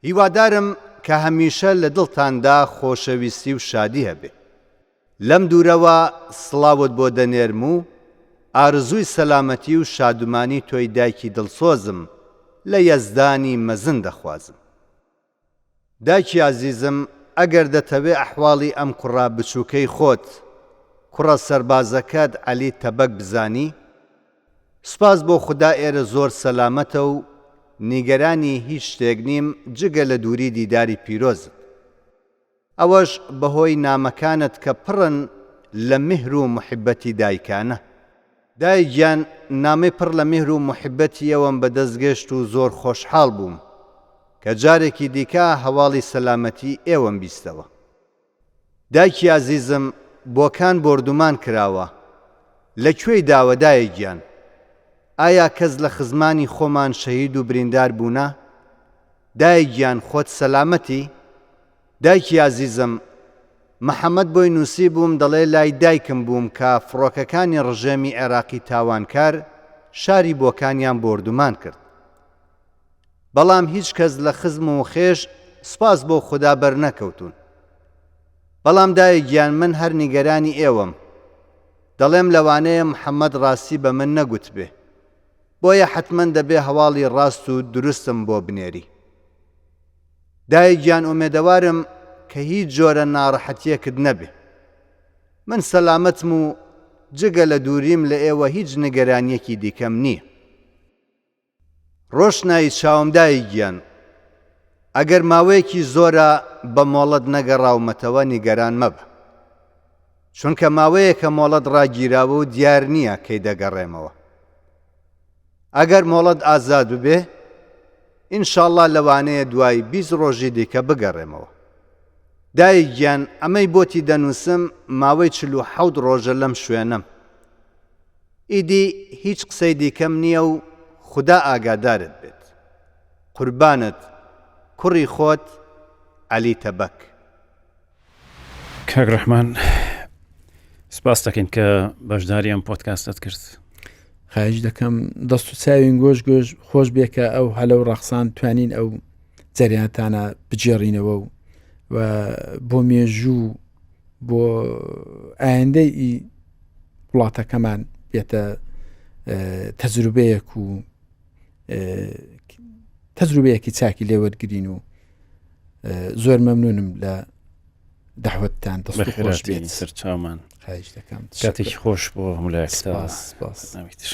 هیوادارم کە هەمیشە لە دڵتاندا خۆشەویستی و شادی هەبێ لەم دوورەوە سڵاوت بۆ دەنێرم و ئارزووی سەلامەتی و شادومانی تۆی دایکی دڵسۆزم لە یەزدانی مەزن دەخوازم دایکی عزیزم ئەگەر دەتەوێ ئەحواڵی ئەم کوڕا بچووکەی خۆت کوڕە سەربازەکەت عەلی تەبەک بزانی سوپاس بۆ خوددا ئێرە زۆر سەلامەتە و نیگەرانی هیچ شتێک نیم جگە لە دووری دیداری پیرۆزت ئەوەش بەهۆی نامەکانت کە پڕن لە میهر و محبەتی دایکانە دایگیان نامەی پڕ لە میهر و محبەتی ئەوەم بەدەستگەشت و زۆر خۆشحاڵ بووم کە جارێکی دیکە هەواڵی سەلامەتی ئێوەم بیستەوە دایکی عزیزم بۆکان بردومان کراوە لەکوێی داوە دایگیان ئایا کەس لە خزمانی خۆمان شەهید و بریندار بوونا دایگیان خۆت سەلامەتی دایکی عزیزم محەممەد بۆی نووسی بووم دەڵێ لای دایکم بووم کە فڕۆکەکانی ڕژێمی عێراقی تاوانکار شاری بۆکانیان بردومان کرد بەڵام هیچ کەس لە خزم و خێش سپاس بۆ خوددا بەرنەکەوتون بەڵام دایگیان من هەر نیگەرانی ئێوەم دەڵێم لەوانەیە محەممەد ڕاستی بە من نەگوت بێ بۆیە حتمەن دەبێ هەواڵی ڕاست و دروستم بۆ بنێری دایگیان ئومێدەوارم کە هیچ جۆرە ناڕەحەتیەکت نەبێ من سەلامەتم و جگە لە دووریم لە ئێوە هیچ نیگەرانیەکی دیکەم نییە ڕۆشنایی چاوم دایگیان ئەگەر ماوەیەکی زۆرە بە مۆڵەت نەگەڕاومەتەوە نیگەران مەبە چونکە ماوەیەکە مۆڵەت ڕاگیراوە و دیار نییە کەی دەگەڕێمەوە ئەگەر مۆڵەت ئازاد ببێ ئینشاءڵڵا لەوانەیە دوای 20 ڕۆژی دیکە بگەڕێمەوە دایگیان ئەمەی بۆتی دەنووسم ماوەی 47 ڕۆژە لەم شوێنەم ئیدی هیچ قسەی دیکەم نییە و خوددا ئاگادارت بێت قوربانت کوڕی خۆت عەلی تەبەک کاک ڕەحمان سپاس دەکەین کە بەشداری ئەم پۆدکاستت کرد خواهش دەکەم دەست و چاوین گۆش خۆش بێکە ئەو هەلە و ڕەخسان توانین ئەو جەریانتانە بجێڕینەوە و بۆ مێژوو بۆ ئایندەی وڵاتەکەمان بێتە تەجروبەیەک و تەجروبەیەکی چاکی لێوەرگرین و زۆر مەمنونم لە دەعوەتتان دەست و خۆش بێت سەرچاومان خواهش دەکەم کاتێکی خۆش بۆ هەمولایەکتا سپاس ناویتر